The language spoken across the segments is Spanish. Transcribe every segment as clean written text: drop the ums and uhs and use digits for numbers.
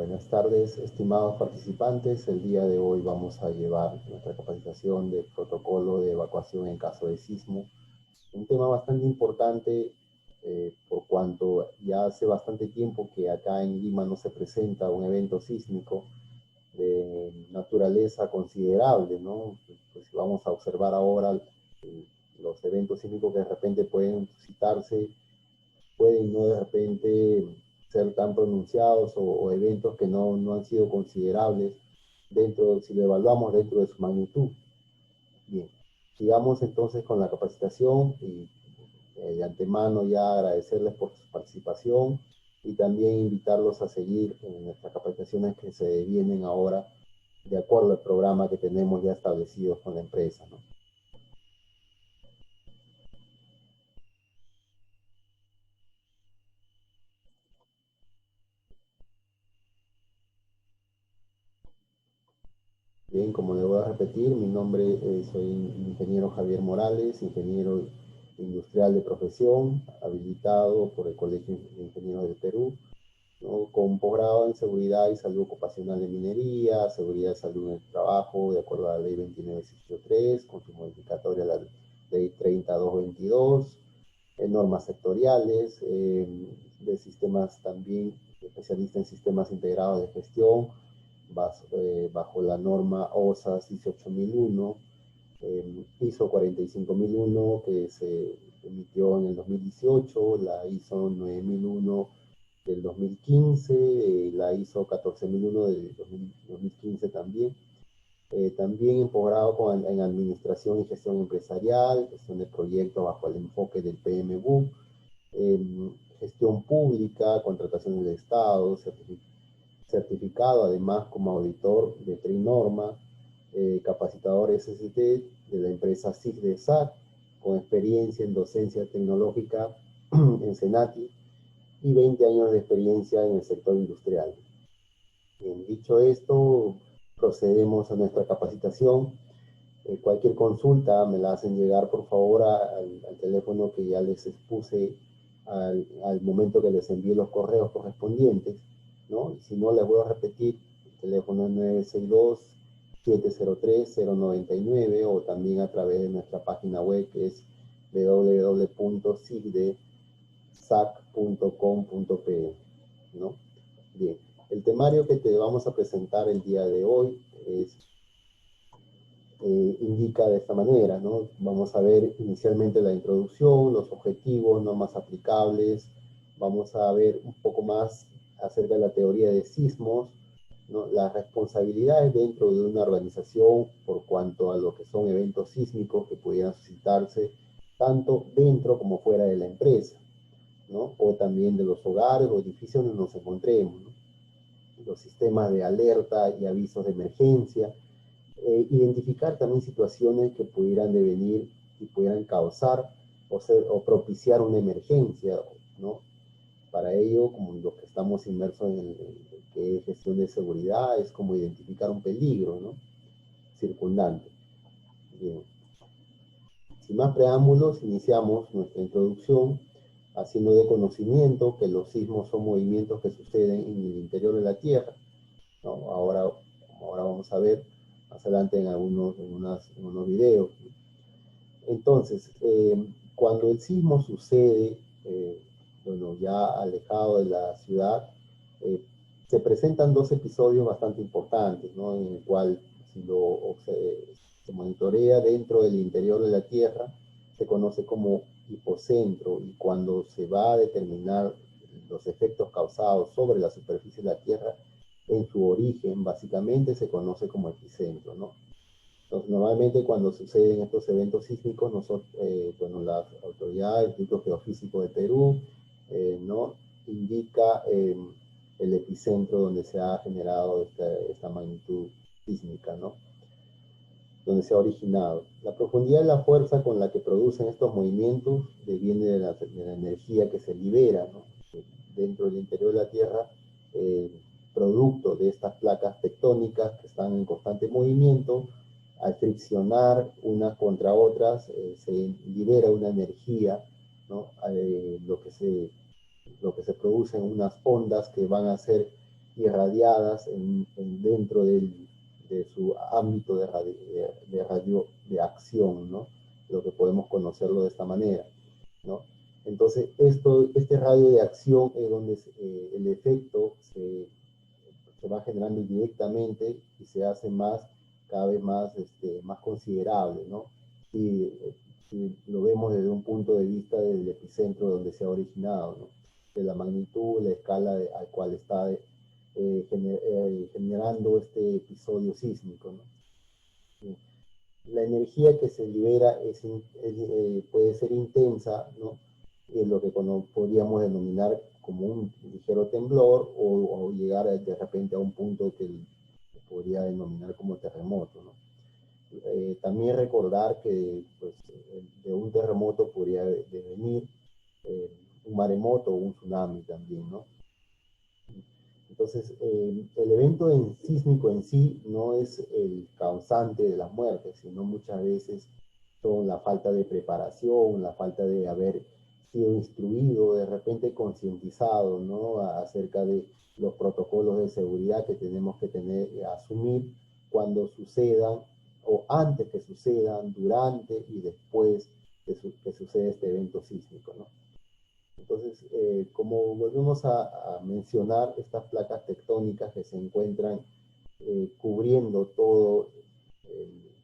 Buenas tardes, estimados participantes. El día de hoy vamos a llevar nuestra capacitación de protocolo de evacuación en caso de sismo. Un tema bastante importante por cuanto ya hace bastante tiempo que acá en Lima no se presenta un evento sísmico de naturaleza considerable, ¿no? Pues si vamos a observar ahora los eventos sísmicos que de repente pueden suscitarse, pueden no de repente ser tan pronunciados o eventos que no han sido considerables dentro, si lo evaluamos dentro de su magnitud. Bien, sigamos entonces con la capacitación y de antemano ya agradecerles por su participación y también invitarlos a seguir en nuestras capacitaciones que se vienen ahora de acuerdo al programa que tenemos ya establecido con la empresa, ¿no? Bien, como le voy a repetir, mi nombre soy ingeniero Javier Morales, ingeniero industrial de profesión, habilitado por el Colegio de Ingenieros del Perú, ¿no? Con posgrado en seguridad y salud ocupacional de minería, seguridad y salud en el trabajo, de acuerdo a la ley 29683, con su modificatoria a la ley 30222, normas sectoriales, de sistemas también, especialista en sistemas integrados de gestión, bajo la norma OSAS 18001, ISO 45001 que se emitió en el 2018, la ISO 9001 del 2015, la ISO 14001 del 2015 también. También en posgrado en Administración y Gestión Empresarial, gestión de proyectos bajo el enfoque del PMBOK, gestión pública, contratación del Estado, certificado además como auditor de Trinorma, capacitador SST de la empresa SIGDESAT, con experiencia en docencia tecnológica en Senati y 20 años de experiencia en el sector industrial. Bien, dicho esto, procedemos a nuestra capacitación. Cualquier consulta me la hacen llegar, por favor, al teléfono que ya les expuse al momento que les envíe los correos correspondientes, ¿no? Y si no, les voy a repetir, el teléfono es 962-703-099 o también a través de nuestra página web que es www.sigdesac.com.pe, ¿no? Bien, el temario que te vamos a presentar el día de hoy es indica de esta manera, ¿no? Vamos a ver inicialmente la introducción, los objetivos, normas aplicables, vamos a ver un poco más acerca de la teoría de sismos, ¿no? Las responsabilidades dentro de una organización por cuanto a lo que son eventos sísmicos que pudieran suscitarse tanto dentro como fuera de la empresa, ¿no? O también de los hogares o edificios donde nos encontremos, ¿no? Los sistemas de alerta y avisos de emergencia, identificar también situaciones que pudieran devenir y pudieran causar o propiciar una emergencia, ¿no? Para ello, como los que estamos inmersos en que es gestión de seguridad, es como identificar un peligro, ¿no? Circundante. Bien. Sin más preámbulos, iniciamos nuestra introducción haciendo de conocimiento que los sismos son movimientos que suceden en el interior de la Tierra, ¿no? Ahora vamos a ver más adelante en unos videos. Entonces, cuando el sismo sucede, bueno, ya alejado de la ciudad, eh, se presentan dos episodios bastante importantes, ¿no? En el cual, si se monitorea dentro del interior de la Tierra, se conoce como hipocentro, y cuando se va a determinar los efectos causados sobre la superficie de la Tierra, en su origen, básicamente, se conoce como epicentro, ¿no? Entonces, normalmente cuando suceden estos eventos sísmicos, bueno, las autoridades, el Instituto Geofísico de Perú, ¿no? Indica el epicentro donde se ha generado esta magnitud sísmica, ¿no? Donde se ha originado. La profundidad de la fuerza con la que producen estos movimientos deviene de la energía que se libera, ¿no? Dentro del interior de la Tierra, producto de estas placas tectónicas que están en constante movimiento. Al friccionar unas contra otras, se libera una energía, ¿no? Lo que se produce en unas ondas que van a ser irradiadas dentro de su ámbito de acción, ¿no? Lo que podemos conocerlo de esta manera, ¿no? Entonces, este radio de acción es donde el efecto se va generando directamente y se hace cada vez más considerable, ¿no? Si lo vemos desde un punto de vista del epicentro donde se ha originado, ¿no? De la magnitud, la escala al cual está generando este episodio sísmico, ¿no? La energía que se libera puede ser intensa, ¿no? Lo que podríamos denominar como un ligero temblor o llegar de repente a un punto que podría denominar como terremoto, ¿no? También recordar que pues, de un terremoto podría devenir un maremoto o un tsunami también, ¿no? Entonces, el evento sísmico en sí no es el causante de las muertes, sino muchas veces son la falta de preparación, la falta de haber sido instruido, de repente concientizado, ¿no? Acerca de los protocolos de seguridad que tenemos que asumir cuando sucedan, o antes que sucedan, durante y después que sucede este evento sísmico, ¿no? Entonces, como volvemos a mencionar, estas placas tectónicas que se encuentran cubriendo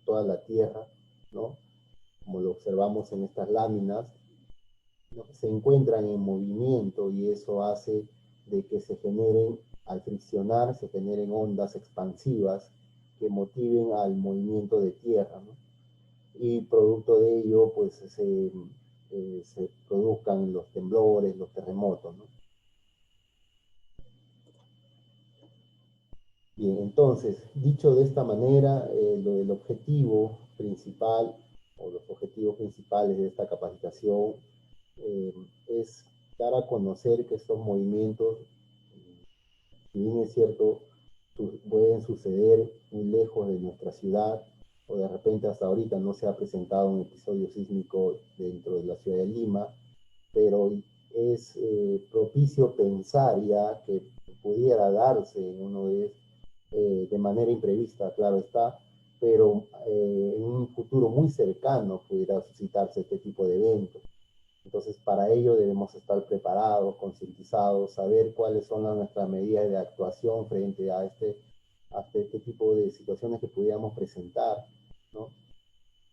toda la Tierra, ¿no? Como lo observamos en estas láminas, ¿no? Se encuentran en movimiento y eso hace de que al friccionar, se generen ondas expansivas que motiven al movimiento de tierra, ¿no? Y producto de ello, pues se produzcan los temblores, los terremotos, ¿no? Bien, entonces, dicho de esta manera, el objetivo principal o los objetivos principales de esta capacitación eh, es dar a conocer que estos movimientos, si bien es cierto, pueden suceder muy lejos de nuestra ciudad, o de repente hasta ahorita no se ha presentado un episodio sísmico dentro de la ciudad de Lima, pero es propicio pensar ya que pudiera darse de manera imprevista, claro está, pero en un futuro muy cercano pudiera suscitarse este tipo de eventos. Entonces, para ello debemos estar preparados, concientizados, saber cuáles son nuestras medidas de actuación frente a este tipo de situaciones que pudiéramos presentar, ¿no?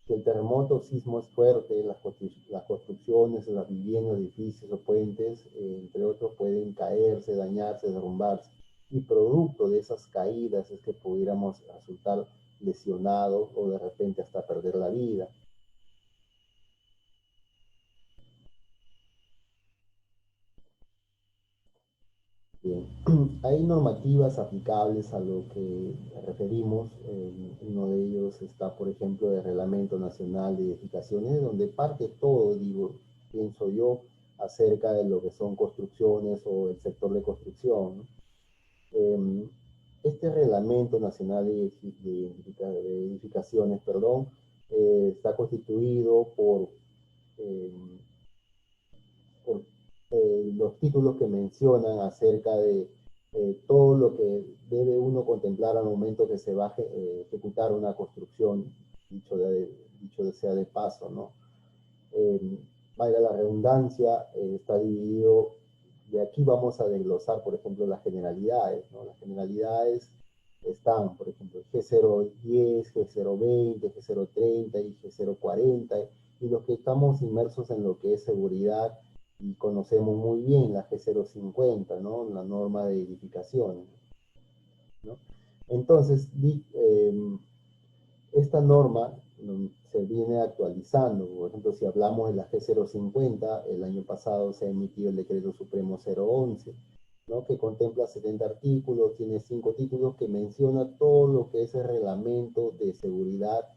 Si el terremoto o sismo es fuerte, las construcciones, las viviendas, edificios o puentes, entre otros, pueden caerse, dañarse, derrumbarse. Y producto de esas caídas es que pudiéramos resultar lesionados o de repente hasta perder la vida. Bien. Hay normativas aplicables a lo que referimos. Uno de ellos está, por ejemplo, el Reglamento Nacional de Edificaciones, donde parte todo, digo, pienso yo, acerca de lo que son construcciones o el sector de construcción, ¿no? Este Reglamento Nacional de Edificaciones, perdón, está constituido eh, por los títulos que mencionan acerca de todo lo que debe uno contemplar al momento que se va a ejecutar una construcción, dicho sea de paso, ¿no? Eh, Valga la redundancia, está dividido, de aquí vamos a desglosar, por ejemplo, las generalidades, ¿no? Las generalidades están, por ejemplo, G010, G020, G030 y G040, y los que estamos inmersos en lo que es seguridad y conocemos muy bien la G050, ¿no? La norma de edificaciones, ¿no? Entonces, esta norma se viene actualizando. Por ejemplo, si hablamos de la G050, el año pasado se ha emitido el Decreto Supremo 011, ¿no? Que contempla 70 artículos, tiene 5 títulos que menciona todo lo que es el reglamento de seguridad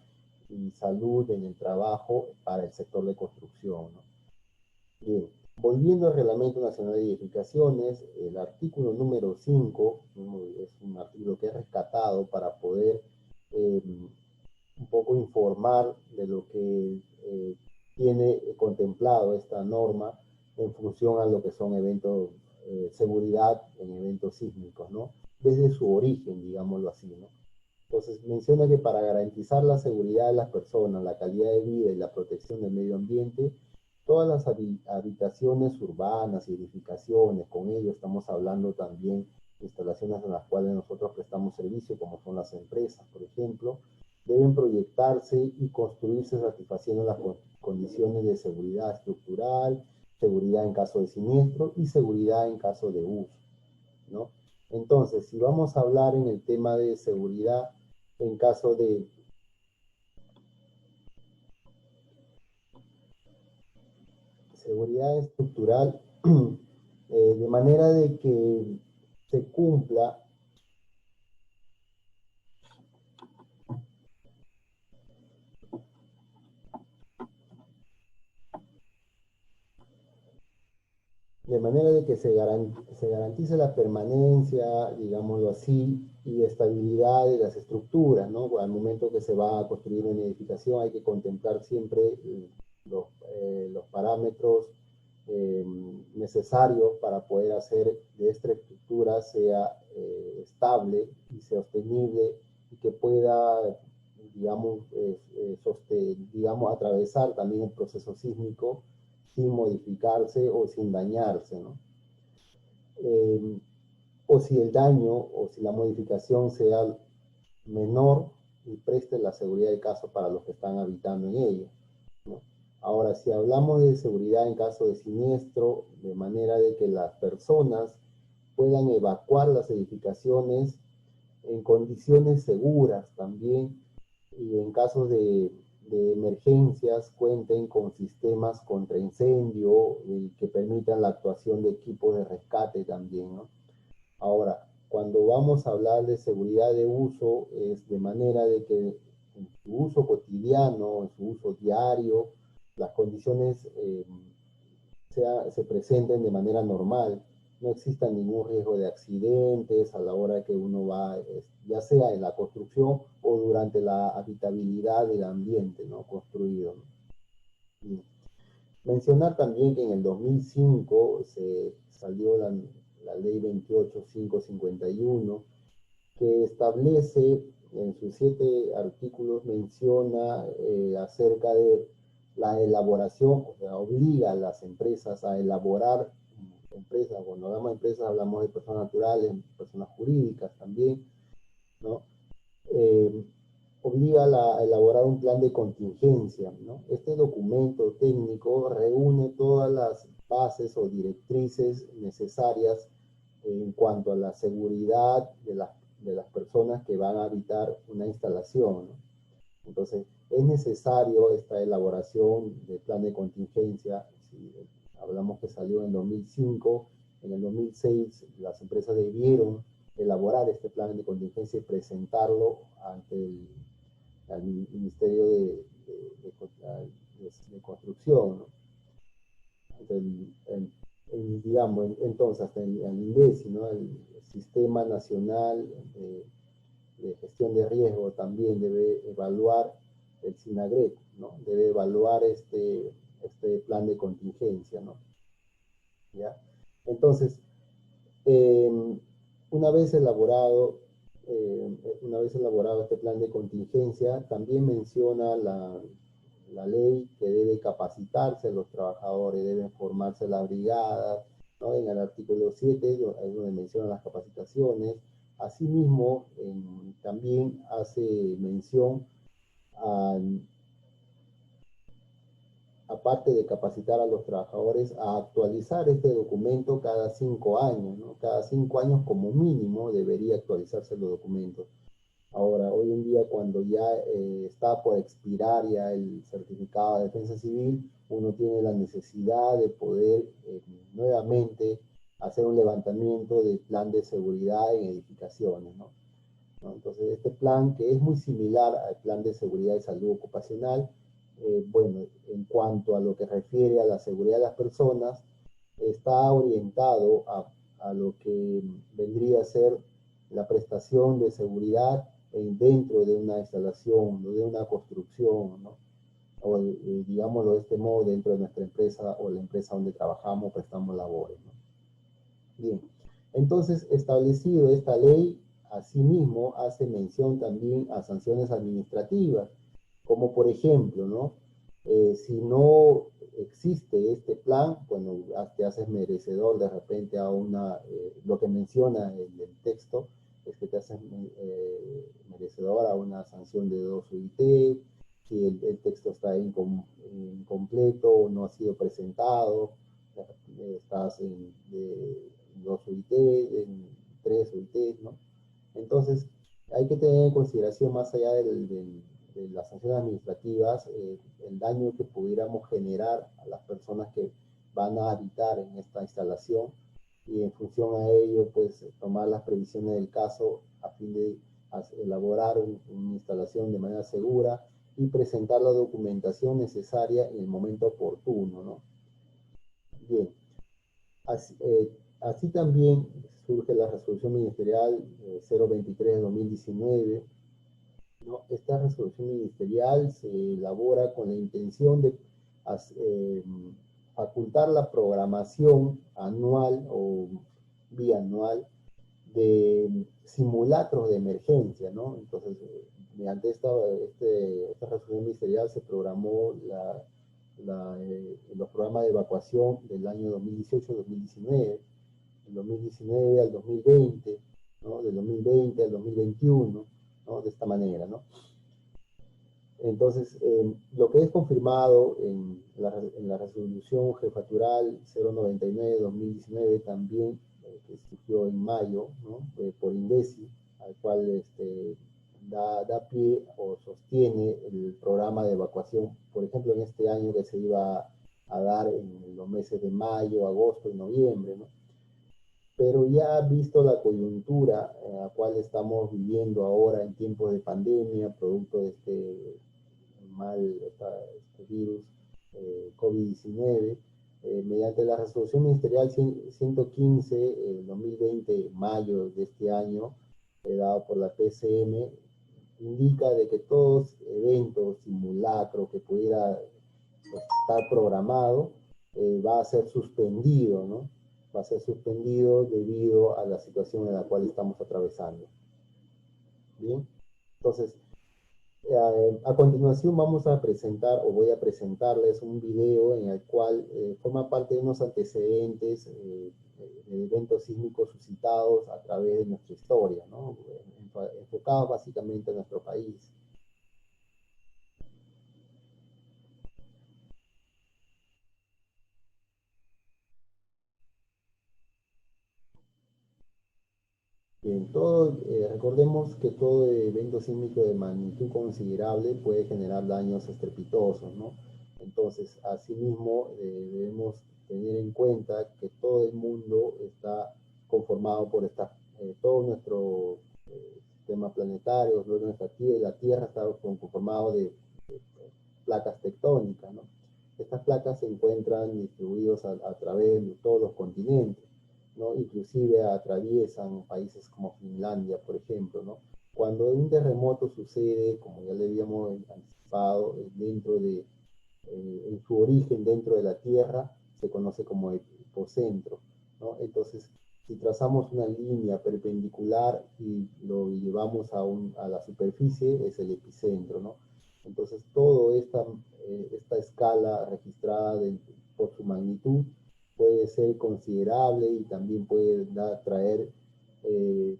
y salud en el trabajo para el sector de construcción, ¿no? Bien, volviendo al Reglamento Nacional de Edificaciones, el artículo número 5 es un artículo que es rescatado para poder un poco informar de lo que tiene contemplado esta norma en función a lo que son eventos seguridad en eventos sísmicos, ¿no? Desde su origen, digámoslo así, ¿no? Entonces menciona que para garantizar la seguridad de las personas, la calidad de vida y la protección del medio ambiente, todas las habitaciones urbanas y edificaciones, con ello estamos hablando también de instalaciones en las cuales nosotros prestamos servicio, como son las empresas, por ejemplo, deben proyectarse y construirse satisfaciendo las condiciones de seguridad estructural, seguridad en caso de siniestro y seguridad en caso de uso, ¿no? Entonces, si vamos a hablar en el tema de seguridad en caso de seguridad estructural, de manera de que se cumpla de manera de que se garantice la permanencia, digámoslo así, y estabilidad de las estructuras, ¿no? Al momento que se va a construir una edificación hay que contemplar siempre los parámetros eh, necesarios para poder hacer de esta estructura sea estable y sostenible y que pueda, digamos, digamos, atravesar también el proceso sísmico sin modificarse o sin dañarse, ¿no? Eh, o si el daño o si la modificación sea menor y preste la seguridad del caso para los que están habitando en ella, ¿no? Ahora, si hablamos de seguridad en caso de siniestro, de manera de que las personas puedan evacuar las edificaciones en condiciones seguras también, y en casos de emergencias cuenten con sistemas contra incendio que permitan la actuación de equipos de rescate también, ¿no? Ahora, cuando vamos a hablar de seguridad de uso, es de manera de que en su uso cotidiano, en su uso diario, las condiciones se presenten de manera normal, no exista ningún riesgo de accidentes a la hora que uno va, ya sea en la construcción o durante la habitabilidad del ambiente, ¿no? Construido, ¿no? Y mencionar también que en el 2005 se salió la ley 28551 que establece en sus 7 artículos, menciona acerca de la elaboración, o sea, obliga a las empresas a elaborar, empresas, cuando hablamos de empresas hablamos de personas naturales, personas jurídicas también, ¿no? Eh, obliga a elaborar un plan de contingencia, ¿no? Este documento técnico reúne todas las bases o directrices necesarias en cuanto a la seguridad de las personas que van a habitar una instalación, ¿no? Entonces, es necesario esta elaboración del plan de contingencia. Si hablamos que salió en 2005, en el 2006 las empresas debieron elaborar este plan de contingencia y presentarlo ante al Ministerio de Construcción, ¿no? Digamos, entonces, hasta el INDECI, ¿no? El Sistema Nacional de Gestión de Riesgo también debe evaluar, el SINAGREC, ¿no? Debe evaluar este plan de contingencia, ¿no? ¿Ya? Entonces, eh, una vez elaborado, una vez elaborado este plan de contingencia, también menciona la ley que debe capacitarse los trabajadores, deben formarse las brigadas, ¿no? En el artículo 7 es donde menciona las capacitaciones. Asimismo, también hace mención a, aparte de capacitar a los trabajadores, a actualizar este documento cada 5 años, ¿no? Cada 5 años como mínimo debería actualizarse los documentos. Ahora, hoy en día, cuando ya está por expirar ya el certificado de defensa civil, uno tiene la necesidad de poder nuevamente hacer un levantamiento del plan de seguridad en edificaciones, ¿no? ¿No? Entonces, este plan, que es muy similar al plan de seguridad y salud ocupacional, bueno, en cuanto a lo que refiere a la seguridad de las personas, está orientado a lo que vendría a ser la prestación de seguridad dentro de una instalación, de una construcción, ¿no? O digámoslo de este modo, dentro de nuestra empresa o la empresa donde trabajamos, prestamos labores, ¿no? Bien, entonces, establecido esta ley, asimismo hace mención también a sanciones administrativas, como por ejemplo, ¿no? Si no existe este plan, bueno, te haces merecedor de repente a una, lo que menciona el texto, es que te haces merecedor a una sanción de 2 UIT, si el texto está incompleto o no ha sido presentado, estás en 2 UIT, en 3 UIT, ¿no? Entonces, hay que tener en consideración, más allá de las sanciones administrativas, el daño que pudiéramos generar a las personas que van a habitar en esta instalación y en función a ello, pues tomar las previsiones del caso a fin de elaborar una instalación de manera segura y presentar la documentación necesaria en el momento oportuno, ¿no? Bien, así también surge la resolución ministerial 023 de 2019, ¿no? Esta resolución ministerial se elabora con la intención de eh, facultar la programación anual o bianual de simulacros de emergencia, ¿no? Entonces, mediante esta resolución ministerial se programó los programas de evacuación del año 2018-2019, del 2019 al 2020, ¿no? Del 2020 al 2021, ¿no? De esta manera, ¿no? Entonces, lo que es confirmado en la resolución jefatural 099-2019 también, que surgió en mayo, ¿no? Por INDECI, al cual da pie o sostiene el programa de evacuación, por ejemplo, en este año que se iba a dar en los meses de mayo, agosto y noviembre, ¿no? Pero ya visto la coyuntura en la cual estamos viviendo ahora en tiempos de pandemia, producto de este virus COVID-19, mediante la resolución ministerial 115, 2020, mayo de este año, dado por la PCM, indica de que todos eventos, simulacro que pudiera estar programado, va a ser suspendido, ¿no? Va a ser suspendido debido a la situación en la cual estamos atravesando. Bien, entonces, a continuación vamos a presentar, o voy a presentarles un video en el cual forma parte de unos antecedentes de eventos sísmicos suscitados a través de nuestra historia, ¿no? Enfocados básicamente en nuestro país. Bien, recordemos que todo evento sísmico de magnitud considerable puede generar daños estrepitosos, ¿no? Entonces, asimismo, debemos tener en cuenta que todo el mundo está conformado por todo nuestro sistema planetario, toda nuestra tierra, la Tierra está conformado de placas tectónicas, ¿no? Estas placas se encuentran distribuidas a través de todos los continentes, ¿no? Inclusive atraviesan países como Finlandia, por ejemplo, ¿no? Cuando un terremoto sucede, como ya le habíamos anticipado, en su origen dentro de la Tierra, se conoce como epicentro, ¿no? Entonces, si trazamos una línea perpendicular y lo llevamos a la superficie, es el epicentro, ¿no? Entonces, toda esta escala registrada por su magnitud puede ser considerable y también eh,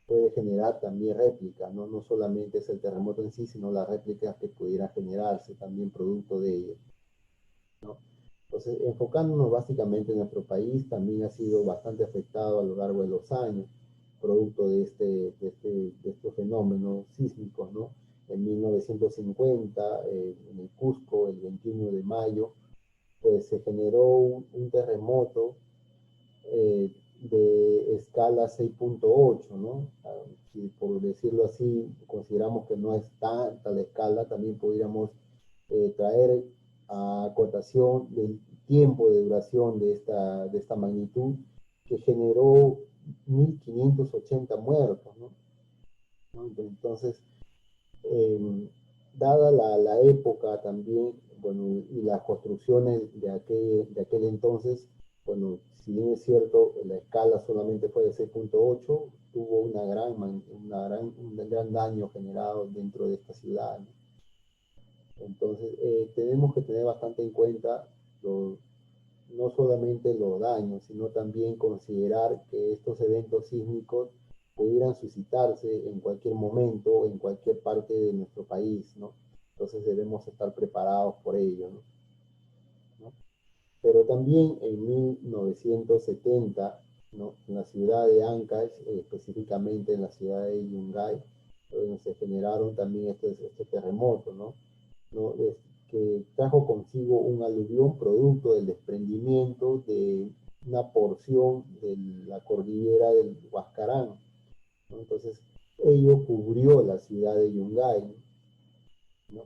puede generar también réplicas, ¿no? No solamente es el terremoto en sí, sino las réplicas que pudieran generarse también producto de ello, ¿no? Entonces, enfocándonos básicamente en nuestro país, también ha sido bastante afectado a lo largo de los años, producto de estos fenómenos sísmicos, ¿no? En 1950, en el Cusco, el 21 de mayo, pues se generó un terremoto de escala 6.8, ¿no? Si por decirlo así, consideramos que no es tanta la escala, también podríamos traer a acotación del tiempo de duración de esta magnitud que generó 1.580 muertos, ¿no? Entonces, eh, dada la época también, bueno, y las construcciones de aquel entonces, bueno, si bien es cierto, la escala solamente fue de 6.8, tuvo un gran daño generado dentro de esta ciudad, ¿no? Entonces, tenemos que tener bastante en cuenta los, no solamente los daños, sino también considerar que estos eventos sísmicos pudieran suscitarse en cualquier momento, en cualquier parte de nuestro país, ¿no? Entonces debemos estar preparados por ello, ¿no? ¿No? Pero también en 1970, ¿no? En la ciudad de Ancash, específicamente en la ciudad de Yungay, se generaron también este terremoto, ¿no? ¿No? Que trajo consigo un aluvión producto del desprendimiento de una porción de la cordillera del Huascarán, ¿no? Entonces, ello cubrió la ciudad de Yungay, ¿no?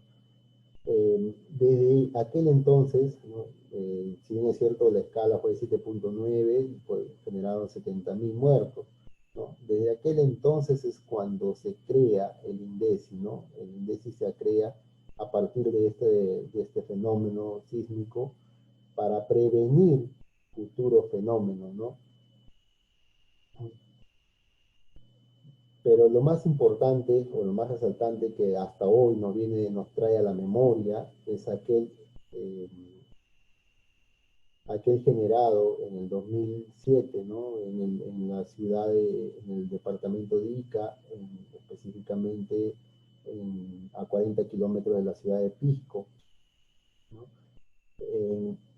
Desde aquel entonces, ¿no? Si bien es cierto, la escala fue de 7.9, pues, generaron 70.000 muertos, ¿no? Desde aquel entonces es cuando se crea el INDECI, ¿no? El INDECI se crea a partir de este fenómeno sísmico para prevenir futuros fenómenos, ¿no? Pero lo más importante o lo más resaltante que hasta hoy nos trae a la memoria es eh, aquel generado en el 2007, ¿no? En la ciudad, en el departamento de Ica, específicamente a 40 kilómetros de la ciudad de Pisco, ¿no?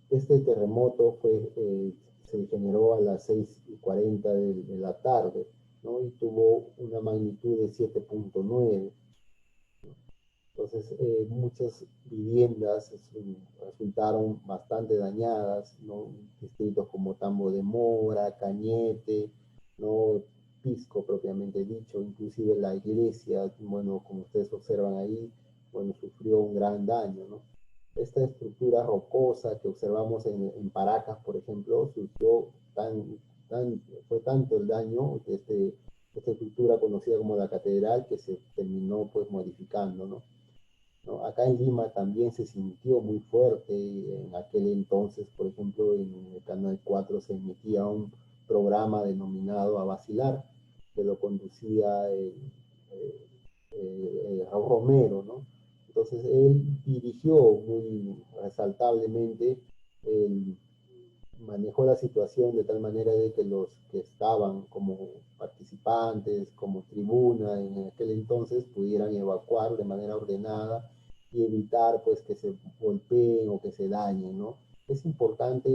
Este terremoto se generó a las 6:40 de la tarde, ¿no? Y tuvo una magnitud de 7.9. Entonces, muchas viviendas resultaron bastante dañadas, ¿no? Distritos como Tambo de Mora, Cañete, ¿no? Pisco propiamente dicho, inclusive la iglesia, bueno, como ustedes observan ahí, bueno, sufrió un gran daño, ¿no? Esta estructura rocosa que observamos en Paracas, por ejemplo, fue tanto el daño que esta estructura conocida como la catedral que se terminó pues modificando, ¿no? ¿No? Acá en Lima también se sintió muy fuerte. En aquel entonces, por ejemplo, en el Canal 4 se emitía un programa denominado A Vacilar, que lo conducía eh, Raúl Romero, ¿no? Entonces él dirigió muy resaltablemente, el, manejó la situación de tal manera de que los que estaban como participantes, como tribuna en aquel entonces, pudieran evacuar de manera ordenada y evitar pues que se golpeen o que se dañen, ¿no? Es importante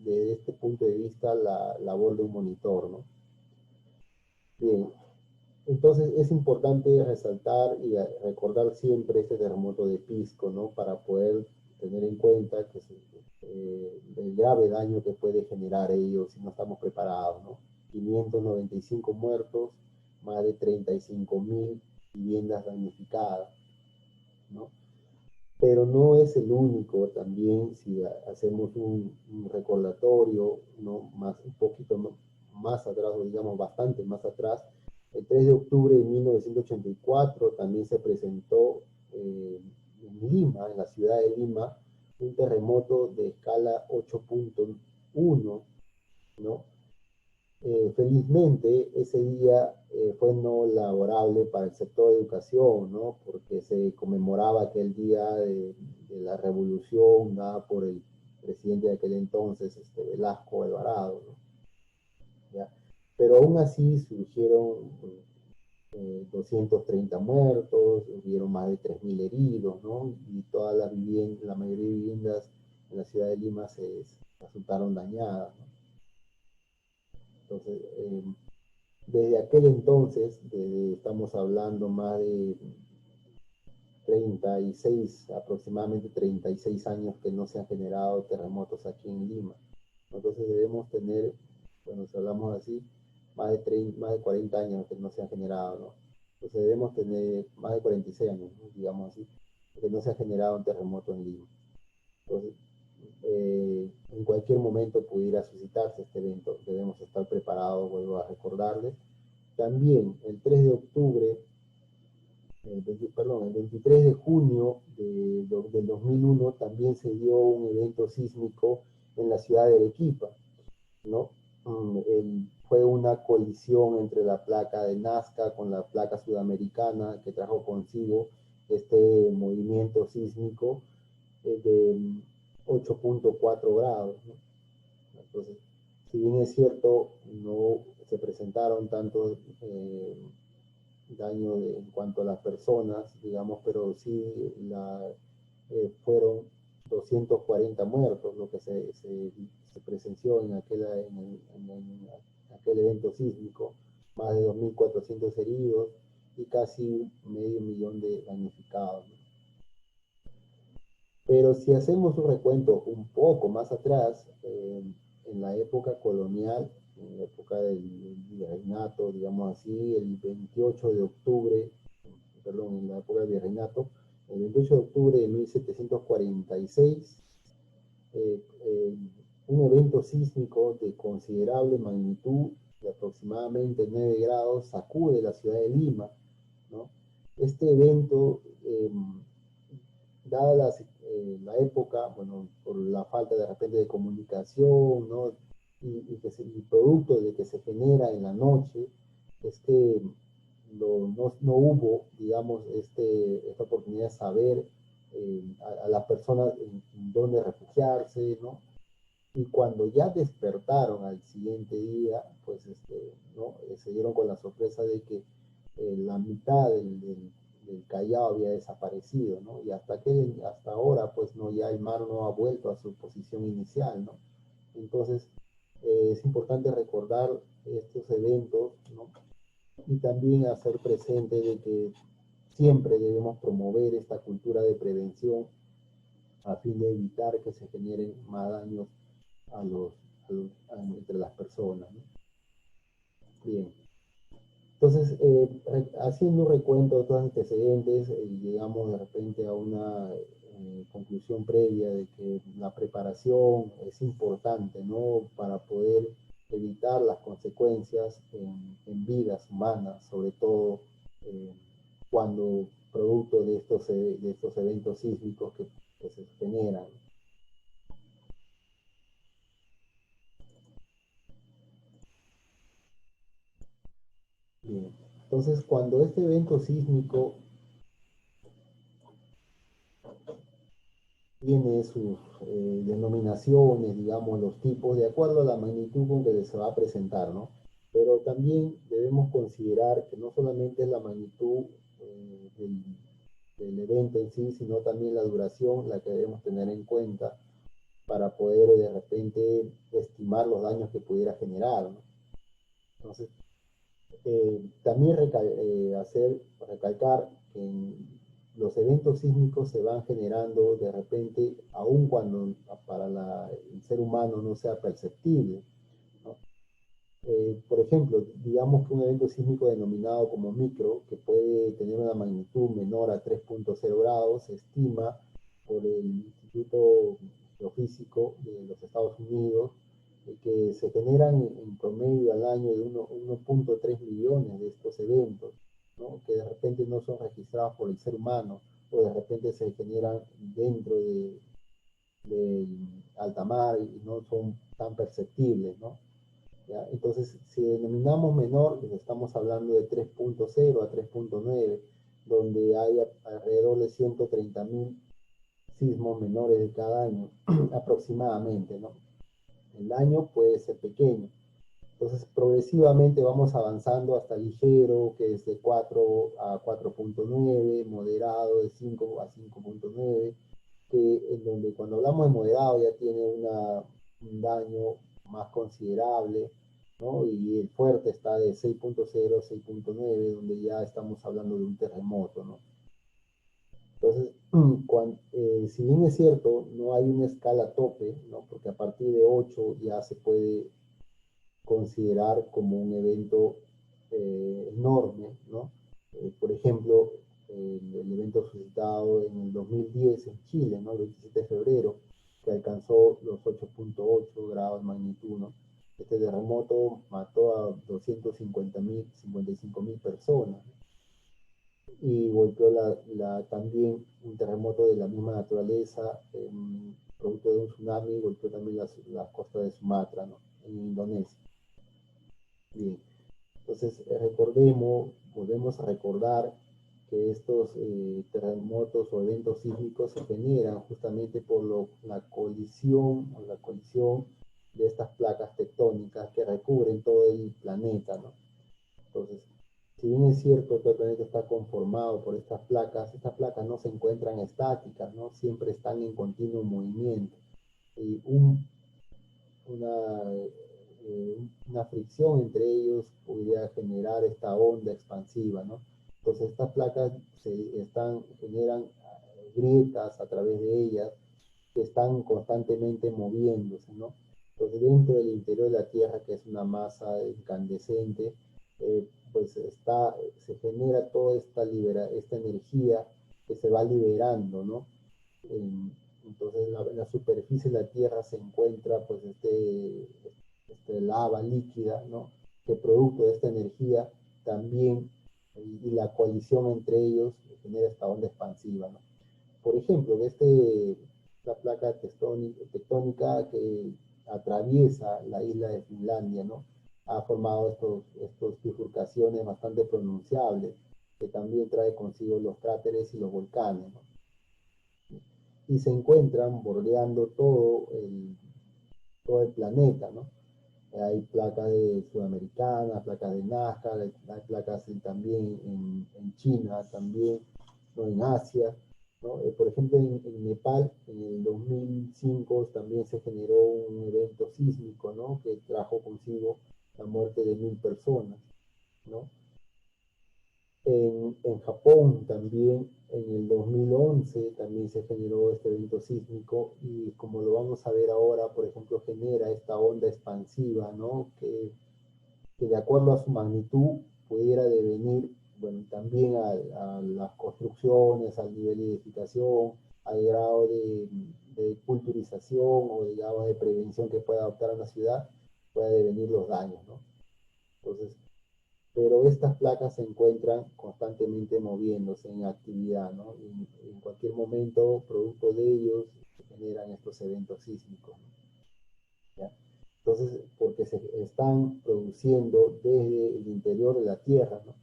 desde este punto de vista la labor de un monitor, ¿no? Bien, entonces es importante resaltar y recordar siempre este terremoto de Pisco, ¿no? Para poder tener en cuenta que el grave daño que puede generar ellos si no estamos preparados, ¿no? 595 muertos, más de 35.000 viviendas damnificadas, ¿no? Pero no es el único, también si hacemos un recordatorio, ¿no? Un poquito más atrás, o digamos bastante más atrás, el 3 de octubre de 1984 también se presentó en Lima, en la ciudad de Lima, un terremoto de escala 8.1, ¿no? Felizmente, ese día fue no laborable para el sector de educación, ¿no? Porque se conmemoraba aquel día de la revolución dada por el presidente de aquel entonces, Velasco Alvarado, ¿no? ¿Ya? Pero aún así surgieron 230 muertos, hubieron más de 3.000 heridos, ¿no? Y la mayoría de viviendas en la ciudad de Lima se resultaron dañadas, ¿no? Entonces, desde aquel entonces, estamos hablando más de 36, aproximadamente 36 años que no se han generado terremotos aquí en Lima. Entonces debemos tener, bueno, si hablamos así, más de 40 años que no se han generado, ¿no? Entonces debemos tener más de 46 años, ¿no? Digamos así, que no se ha generado un terremoto en Lima. Entonces, en cualquier momento pudiera suscitarse este evento. Debemos estar preparados, vuelvo a recordarles. También el 3 de octubre, el 23 de junio del 2001 también se dio un evento sísmico en la ciudad de Arequipa. ¿no? Fue una colisión entre la placa de Nazca con la placa sudamericana que trajo consigo este movimiento sísmico de 8.4 grados, ¿no? Entonces, si bien es cierto, no se presentaron tantos daños en cuanto a las personas, digamos, pero sí fueron 240 muertos, lo que se presenció en aquel evento sísmico, más de 2.400 heridos y casi medio millón de damnificados, ¿no? Pero si hacemos un recuento un poco más atrás, en la época colonial, en la época del virreinato, digamos así, el 28 de octubre, perdón, en la época del virreinato, el 28 de octubre de 1746, eh, eh, un evento sísmico de considerable magnitud, de aproximadamente 9 grados, sacude la ciudad de Lima, ¿no? Este evento, dada la época, bueno, por la falta de repente de comunicación, ¿no? Y producto de que se genera en la noche, es que no hubo, digamos, esta oportunidad de saber a las personas en dónde refugiarse, ¿no? Y cuando ya despertaron al siguiente día, pues ¿no? Se dieron con la sorpresa de que la mitad del Callao había desaparecido, ¿no? Y hasta ahora, pues no, ya el mar no ha vuelto a su posición inicial, ¿no? Entonces, es importante recordar estos eventos, ¿no? Y también hacer presente de que siempre debemos promover esta cultura de prevención a fin de evitar que se generen más daños a los, entre las personas, ¿no? Bien. Entonces, haciendo un recuento de estos antecedentes, llegamos de repente a una conclusión previa de que la preparación es importante, ¿no? Para poder evitar las consecuencias en vidas humanas, sobre todo eh, cuando producto de estos eventos sísmicos que se generan. Bien. Entonces, cuando este evento sísmico tiene sus denominaciones, digamos, los tipos, de acuerdo a la magnitud con que se va a presentar, ¿no? Pero también debemos considerar que no solamente es la magnitud del evento en sí, sino también la duración, la que debemos tener en cuenta para poder de repente estimar los daños que pudiera generar, ¿no? Entonces, también recalcar que los eventos sísmicos se van generando de repente, aun cuando para el ser humano no sea perceptible, ¿no? Por ejemplo, digamos que un evento sísmico denominado como micro, que puede tener una magnitud menor a 3.0 grados, se estima por el Instituto Geofísico de los Estados Unidos que se generan en promedio al año de 1.3 millones de estos eventos, ¿no? Que de repente no son registrados por el ser humano o de repente se generan dentro de alta mar y no son tan perceptibles, ¿no? ¿Ya? Entonces, si denominamos menor, pues estamos hablando de 3.0 a 3.9, donde hay alrededor de 130.000 sismos menores de cada año, aproximadamente, ¿no? El daño puede ser pequeño. Entonces, progresivamente vamos avanzando hasta ligero, que es de 4 a 4.9, moderado de 5 a 5.9, que en donde cuando hablamos de moderado ya tiene un daño más considerable, ¿no? Y el fuerte está de 6.0 a 6.9, donde ya estamos hablando de un terremoto, ¿no? Entonces, si bien es cierto, no hay una escala tope, ¿no? Porque a partir de 8 ya se puede considerar como un evento enorme, ¿no? Por ejemplo, el evento suscitado en el 2010 en Chile, ¿no? El 27 de febrero, que alcanzó los 8.8 grados de magnitud, ¿no? Este terremoto mató a 255.000 personas, ¿no? Y golpeó también un terremoto de la misma naturaleza, producto de un tsunami, golpeó también las costas de Sumatra, ¿no? en Indonesia. Bien, entonces volvemos a recordar que estos terremotos o eventos sísmicos se generan justamente por la colisión o la colisión de estas placas tectónicas que recubren todo el planeta, ¿no? Entonces, si bien es cierto que el planeta está conformado por estas placas no se encuentran estáticas, ¿no? Siempre están en continuo movimiento. Y una, una fricción entre ellos podría generar esta onda expansiva, ¿no? Entonces estas placas generan grietas a través de ellas que están constantemente moviéndose, ¿no? Entonces dentro del interior de la Tierra, que es una masa incandescente, pues se genera toda esta energía que se va liberando, ¿no? Entonces en la superficie de la Tierra se encuentra pues lava líquida, ¿no? Que producto de esta energía también y la colisión entre ellos genera esta onda expansiva, ¿no? Por ejemplo, esta placa tectónica que atraviesa la isla de Finlandia, ¿no? Ha formado estos bifurcaciones bastante pronunciables que también trae consigo los cráteres y los volcanes, ¿no? Y se encuentran bordeando todo el planeta, ¿no? Hay placas de sudamericanas, placas de Nazca, hay placas también en China, también, ¿no? En Asia, ¿no? Por ejemplo, en Nepal, en el 2005 también se generó un evento sísmico, ¿no? Que trajo consigo la muerte de 1000 personas, ¿no? En Japón también, en el 2011, también se generó este evento sísmico y como lo vamos a ver ahora, por ejemplo, genera esta onda expansiva, ¿no? Que de acuerdo a su magnitud pudiera devenir, bueno, también a las construcciones, al nivel de edificación, al grado de culturización o digamos de prevención que pueda adoptar una ciudad, pueda devenir los daños, ¿no? Entonces, pero estas placas se encuentran constantemente moviéndose en actividad, ¿no? Y en cualquier momento, producto de ellos, se generan estos eventos sísmicos, ¿no? ¿Ya? Entonces, porque se están produciendo desde el interior de la Tierra, ¿no?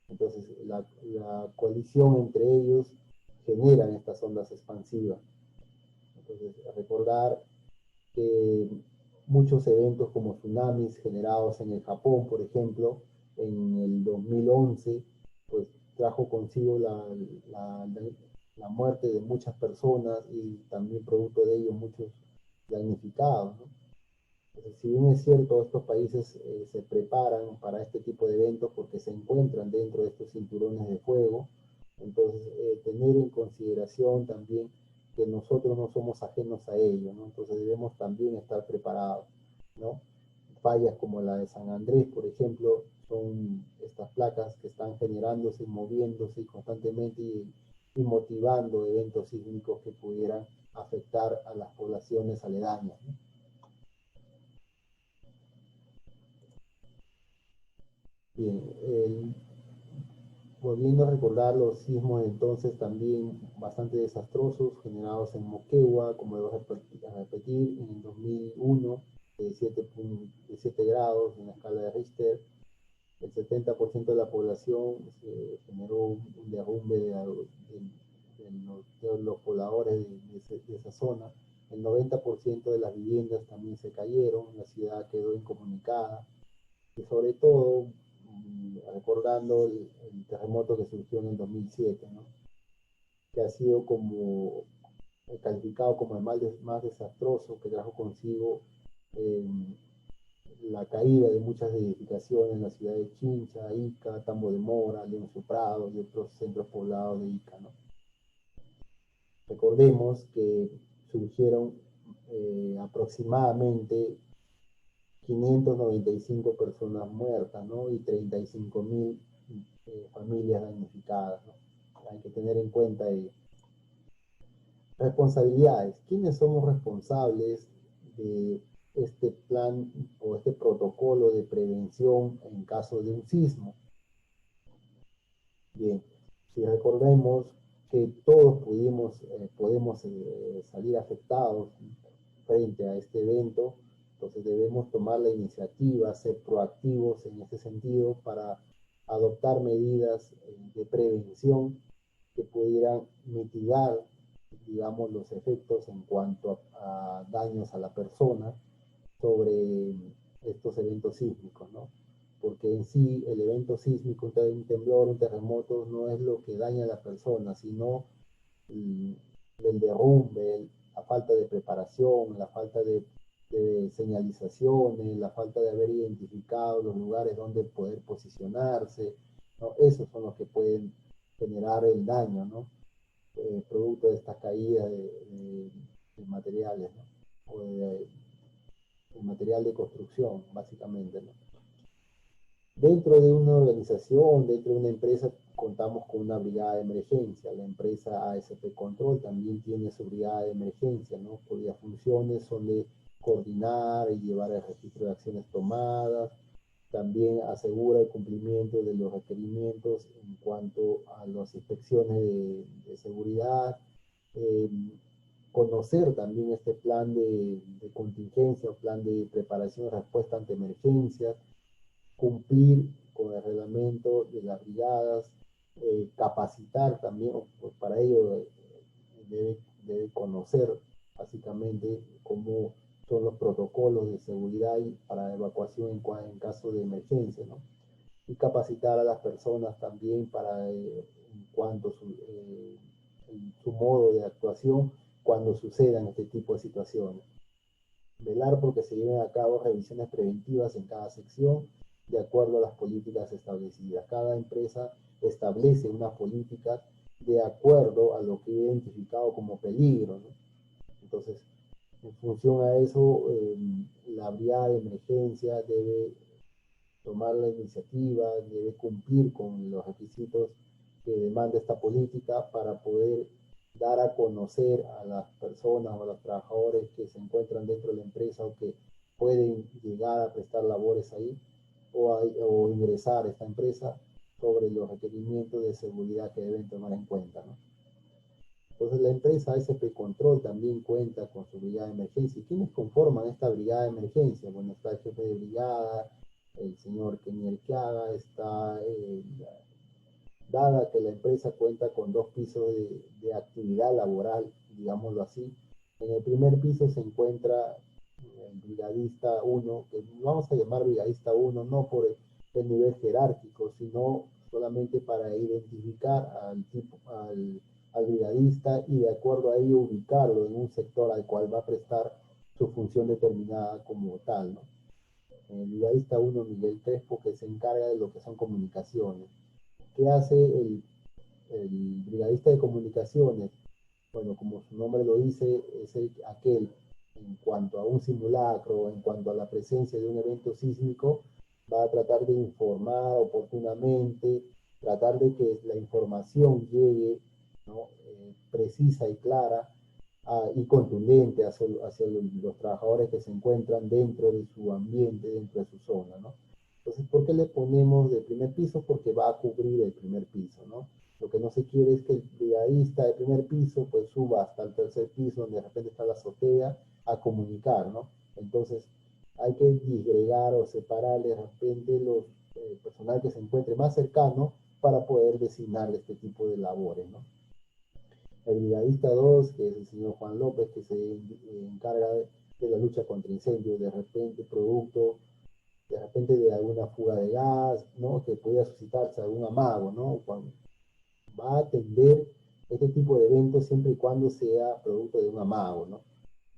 Entonces, la colisión entre ellos generan estas ondas expansivas. Entonces, recordar que muchos eventos como tsunamis generados en el Japón, por ejemplo, en el 2011, pues trajo consigo la muerte de muchas personas y también producto de ello muchos damnificados, ¿no? Entonces, si bien es cierto, estos países se preparan para este tipo de eventos porque se encuentran dentro de estos cinturones de fuego, entonces tener en consideración también que nosotros no somos ajenos a ello, ¿no? Entonces debemos también estar preparados, ¿no? Fallas como la de San Andrés, por ejemplo, son estas placas que están generándose, moviéndose constantemente y motivando eventos sísmicos que pudieran afectar a las poblaciones aledañas, ¿no? Bien, volviendo a recordar los sismos entonces también bastante desastrosos generados en Moquegua, como debo repetir, en el 2001, de 7 grados en la escala de Richter. El 70% de la población se generó un derrumbe de los pobladores de esa zona. El 90% de las viviendas también se cayeron, la ciudad quedó incomunicada y sobre todo recordando el terremoto que surgió en el 2007, ¿no? Que ha sido como calificado como el más desastroso, que trajo consigo eh, la caída de muchas edificaciones en la ciudad de Chincha, Ica, Tambo de Mora, Leoncio Prado y otros centros poblados de Ica, ¿no? Recordemos que surgieron aproximadamente 595 personas muertas, ¿no? Y 35.000 familias damnificadas, ¿no? Hay que tener en cuenta ello. Responsabilidades. ¿Quiénes somos responsables de este plan o este protocolo de prevención en caso de un sismo? Bien, si recordemos que todos podemos salir afectados frente a este evento, Entonces debemos tomar la iniciativa, ser proactivos en este sentido para adoptar medidas de prevención que pudieran mitigar, digamos, los efectos en cuanto a daños a la persona sobre estos eventos sísmicos, ¿no? Porque en sí el evento sísmico, un temblor, un terremoto, no es lo que daña a la persona, sino el derrumbe, la falta de preparación, la falta de señalizaciones, la falta de haber identificado los lugares donde poder posicionarse, ¿no? Esos son los que pueden generar el daño, ¿no? Producto de estas caídas de materiales, ¿no? O de material de construcción, básicamente, ¿no? Dentro de una organización, dentro de una empresa, contamos con una brigada de emergencia. La empresa ASP Control también tiene su brigada de emergencia, ¿no? Cuyas funciones son de coordinar y llevar el registro de acciones tomadas. También asegura el cumplimiento de los requerimientos en cuanto a las inspecciones de seguridad. Eh, Conocer también este plan de contingencia o plan de preparación y respuesta ante emergencias, cumplir con el reglamento de las brigadas, capacitar también, pues para ello debe conocer básicamente cómo son los protocolos de seguridad y para evacuación en caso de emergencia, ¿no? Y capacitar a las personas también para en cuanto a su modo de actuación cuando sucedan este tipo de situaciones. Velar porque se lleven a cabo revisiones preventivas en cada sección de acuerdo a las políticas establecidas. Cada empresa establece unas políticas de acuerdo a lo que he identificado como peligro, ¿no? Entonces, en función a eso, la brigada de emergencia debe tomar la iniciativa, debe cumplir con los requisitos que demanda esta política para poder dar a conocer a las personas o a los trabajadores que se encuentran dentro de la empresa o que pueden llegar a prestar labores ahí o ingresar a esta empresa sobre los requerimientos de seguridad que deben tomar en cuenta, ¿no? Entonces la empresa SP Control también cuenta con su brigada de emergencia. ¿Y quiénes conforman esta brigada de emergencia? Bueno, está el jefe de brigada, el señor Keniel Kiaga, está dada que la empresa cuenta con dos pisos de actividad laboral, digámoslo así. En el primer piso se encuentra el brigadista 1, que vamos a llamar brigadista 1 no por el nivel jerárquico, sino solamente para identificar al brigadista y de acuerdo a ello ubicarlo en un sector al cual va a prestar su función determinada como tal, ¿no? El brigadista 1 Miguel Crespo, que se encarga de lo que son comunicaciones. ¿Qué hace el brigadista de comunicaciones? Bueno, como su nombre lo dice, es aquel en cuanto a un simulacro, en cuanto a la presencia de un evento sísmico, va a tratar de informar oportunamente, tratar de que la información llegue, ¿no? Precisa y clara y contundente hacia los trabajadores que se encuentran dentro de su ambiente, dentro de su zona, ¿no? Entonces, ¿por qué le ponemos de primer piso? Porque va a cubrir el primer piso, ¿no? Lo que no se quiere es que el brigadista de primer piso pues suba hasta el tercer piso, donde de repente está la azotea, a comunicar, ¿no? Entonces, hay que disgregar o separar de repente los personal que se encuentre más cercano para poder designar este tipo de labores, ¿no? El brigadista 2, que es el señor Juan López, que se encarga de la lucha contra incendios, de repente producto de repente de alguna fuga de gas, ¿no? Que pueda suscitarse algún amago, ¿no? Cuando va a atender este tipo de eventos siempre y cuando sea producto de un amago, ¿no?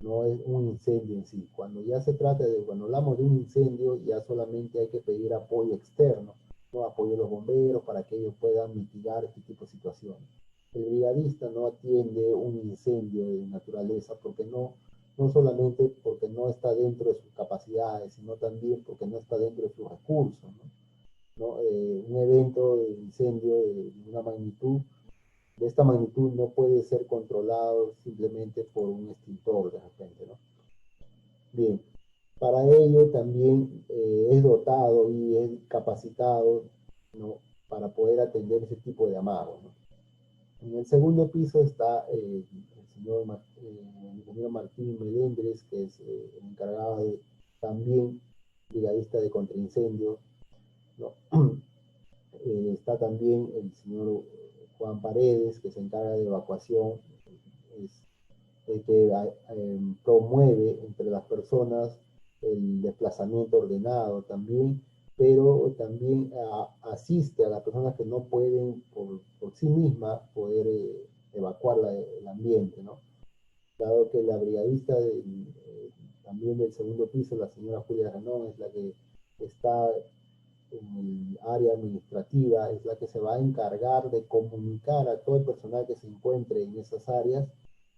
No es un incendio en sí. Cuando ya se trata de, cuando hablamos de un incendio, ya solamente hay que pedir apoyo externo, ¿no? Apoyo de los bomberos para que ellos puedan mitigar este tipo de situaciones. El brigadista no atiende un incendio de naturaleza porque no solamente porque no está dentro de sus capacidades, sino también porque no está dentro de sus recursos, ¿no? ¿No? Un evento de incendio de una magnitud, de esta magnitud no puede ser controlado simplemente por un extintor de repente, ¿no? Bien, para ello también es dotado y es capacitado, ¿no? Para poder atender ese tipo de amago, ¿no? En el segundo piso está el señor el ingeniero Martín Melendres, que es el encargado de también brigadista de contraincendios, ¿no? Está también el señor Juan Paredes, que se encarga de evacuación, es el que promueve entre las personas el desplazamiento ordenado también, pero también asiste a las personas que no pueden por sí mismas poder evacuar el ambiente, ¿no? Dado que la brigadista también del segundo piso, la señora Julia Ranón, es la que está en el área administrativa, es la que se va a encargar de comunicar a todo el personal que se encuentre en esas áreas,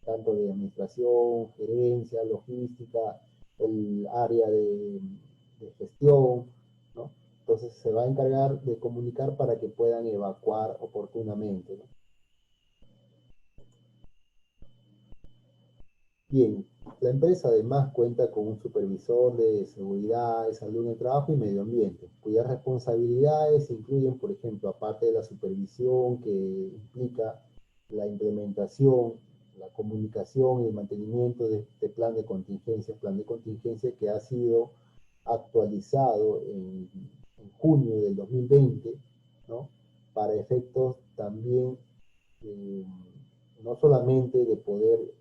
tanto de administración, gerencia, logística, el área de gestión, ¿no? Entonces se va a encargar de comunicar para que puedan evacuar oportunamente, ¿no? Bien, la empresa además cuenta con un supervisor de seguridad, de salud en el trabajo y medio ambiente, cuyas responsabilidades incluyen, por ejemplo, aparte de la supervisión que implica la implementación, la comunicación y el mantenimiento de este plan de contingencia que ha sido actualizado en junio del 2020, ¿no? Para efectos también eh, no solamente de poder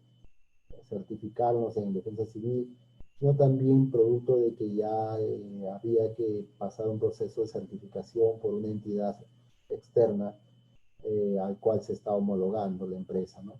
certificarnos en defensa civil, sino también producto de que ya había que pasar un proceso de certificación por una entidad externa al cual se está homologando la empresa, ¿no?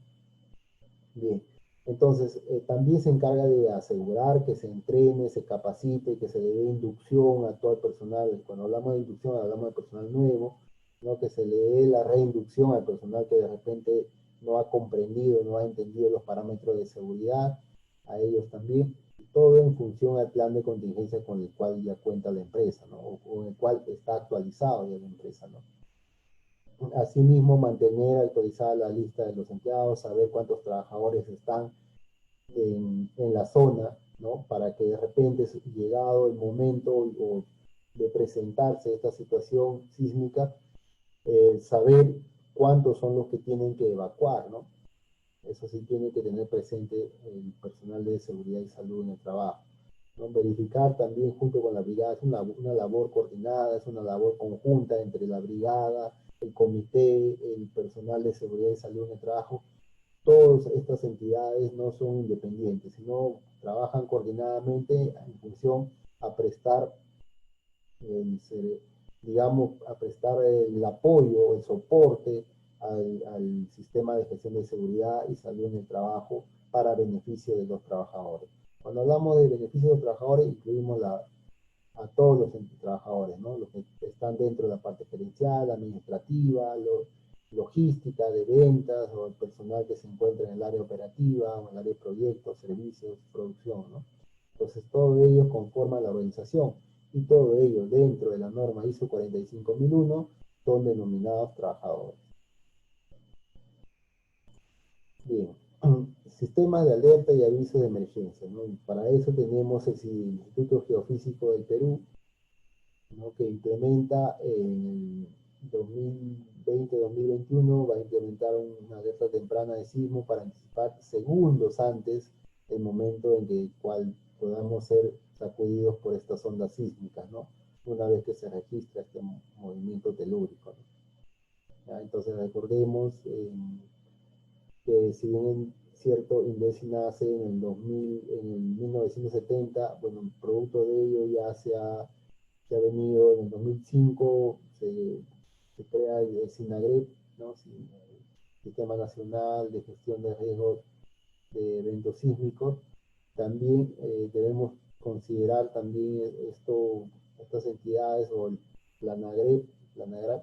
Bien, entonces también se encarga de asegurar que se entrene, se capacite, que se le dé inducción a todo el personal. Cuando hablamos de inducción, hablamos de personal nuevo, ¿no? Que se le dé la reinducción al personal que de repente no ha comprendido, no ha entendido los parámetros de seguridad, a ellos también. Todo en función al plan de contingencia con el cual ya cuenta la empresa, ¿no? O en el cual está actualizado ya la empresa, ¿no? Asimismo, mantener actualizada la lista de los empleados, saber cuántos trabajadores están la zona, ¿no? Para que de repente, llegado el momento de presentarse esta situación sísmica, saber cuántos son los que tienen que evacuar, ¿no? Eso sí tiene que tener presente el personal de seguridad y salud en el trabajo, ¿no? Verificar también junto con la brigada, es una labor coordinada, es una labor conjunta entre la brigada, el comité, el personal de seguridad y salud en el trabajo. Todas estas entidades no son independientes, sino trabajan coordinadamente en función a prestar, el, digamos, a prestar el apoyo, el soporte al sistema de gestión de seguridad y salud en el trabajo para beneficio de los trabajadores. Cuando hablamos de beneficio de los trabajadores, incluimos a todos los trabajadores, ¿no? Los que están dentro de la parte gerencial, administrativa, logística, de ventas, o el personal que se encuentra en el área operativa, o en el área de proyectos, servicios, producción, ¿no? Entonces, todo ello conforma la organización, y todo ello dentro de la norma ISO 45001 son denominados trabajadores. Bien, sistemas de alerta y aviso de emergencia, ¿no? Y para eso tenemos el Instituto Geofísico del Perú, ¿no? Que implementa en el 2020-2021, va a implementar una alerta temprana de sismo para anticipar segundos antes el momento en el cual podamos ser sacudidos por estas ondas sísmicas, ¿no? Una vez que se registra este movimiento telúrico, ¿no? ¿Ya? Entonces recordemos que si bien es cierto, INDECI nace en el 2000, en el 1970, bueno, producto de ello ya se ha venido en el 2005, se crea el SINAGREP, ¿no? Sistema Nacional de Gestión de Riesgos de Eventos Sísmicos. También debemos considerar también estas entidades o el PLANAGREP,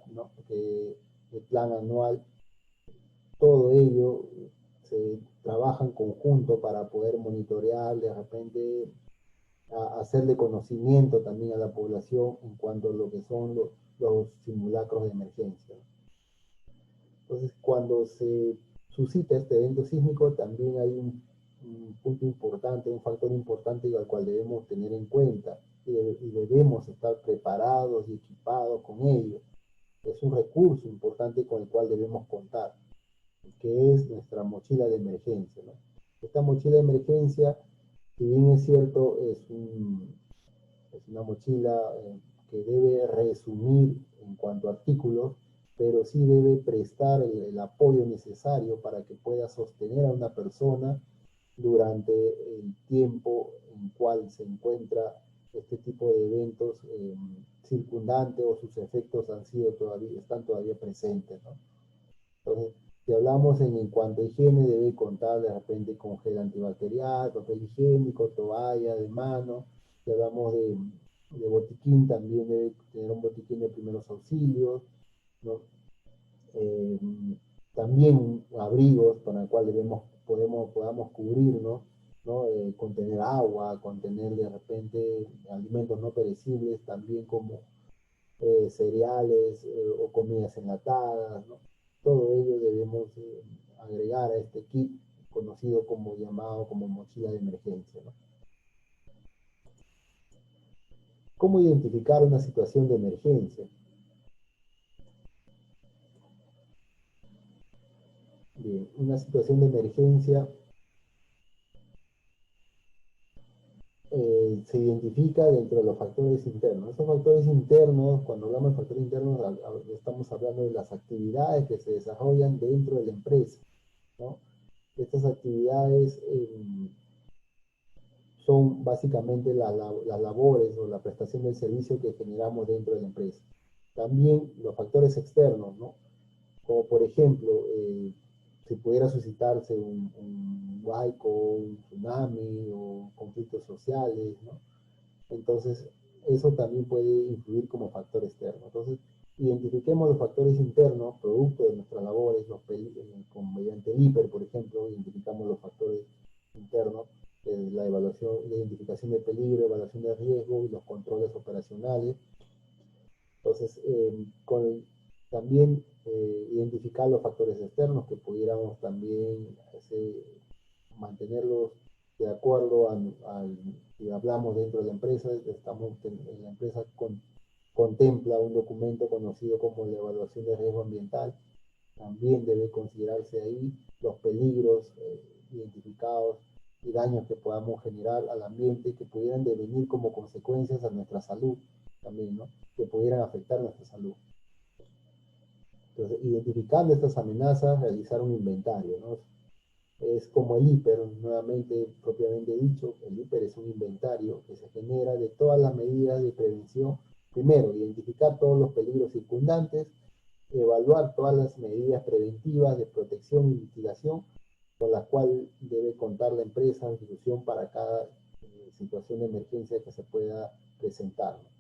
¿no? Que el plan anual, todo ello se trabaja en conjunto para poder monitorear, de repente hacerle conocimiento también a la población en cuanto a lo que son los simulacros de emergencia. Entonces, cuando se suscita este evento sísmico, también hay un punto importante, un factor importante al cual debemos tener en cuenta y debemos estar preparados y equipados con ello. Es un recurso importante con el cual debemos contar, que es nuestra mochila de emergencia, ¿no? Esta mochila de emergencia, si bien es cierto, Es una mochila que debe resumir en cuanto a artículos, pero sí debe prestar el apoyo necesario para que pueda sostener a una persona durante el tiempo en cual se encuentra este tipo de eventos circundantes o sus efectos están todavía presentes, ¿no? Entonces, si hablamos en cuanto a higiene, debe contar de repente con gel antibacterial, papel higiénico, toalla de mano. Si hablamos de botiquín, también debe tener un botiquín de primeros auxilios, ¿no? Eh, También abrigos para el cual podamos cubrirnos, ¿no? Contener agua, contener de repente alimentos no perecibles, también como cereales o comidas enlatadas, ¿no? Todo ello debemos agregar a este kit conocido como llamado como mochila de emergencia, ¿no? ¿Cómo identificar una situación de emergencia? Bien, una situación de emergencia se identifica dentro de los factores internos. Estos factores internos, cuando hablamos de factores internos, estamos hablando de las actividades que se desarrollan dentro de la empresa, ¿no? Estas actividades son básicamente las labores o la prestación del servicio que generamos dentro de la empresa. También los factores externos, ¿no? Como por ejemplo, si pudiera suscitarse un huaico, un tsunami o conflictos sociales, ¿no? Entonces, eso también puede influir como factor externo. Entonces, identifiquemos los factores internos, producto de nuestras labores, mediante el hiper, por ejemplo, identificamos los factores internos, la evaluación, la identificación de peligro, evaluación de riesgo y los controles operacionales. Entonces, también identificar los factores externos que pudiéramos también mantenerlos de acuerdo si hablamos dentro de la empresa, la empresa contempla un documento conocido como la evaluación de riesgo ambiental. También debe considerarse ahí los peligros identificados y daños que podamos generar al ambiente que pudieran devenir como consecuencias a nuestra salud también, ¿no? Que pudieran afectar nuestra salud. Entonces, identificando estas amenazas, realizar un inventario, ¿no? Es como el hiper, nuevamente, propiamente dicho, el hiper es un inventario que se genera de todas las medidas de prevención. Primero, identificar todos los peligros circundantes, evaluar todas las medidas preventivas de protección y mitigación con las cuales debe contar la empresa o institución para cada situación de emergencia que se pueda presentar, ¿no?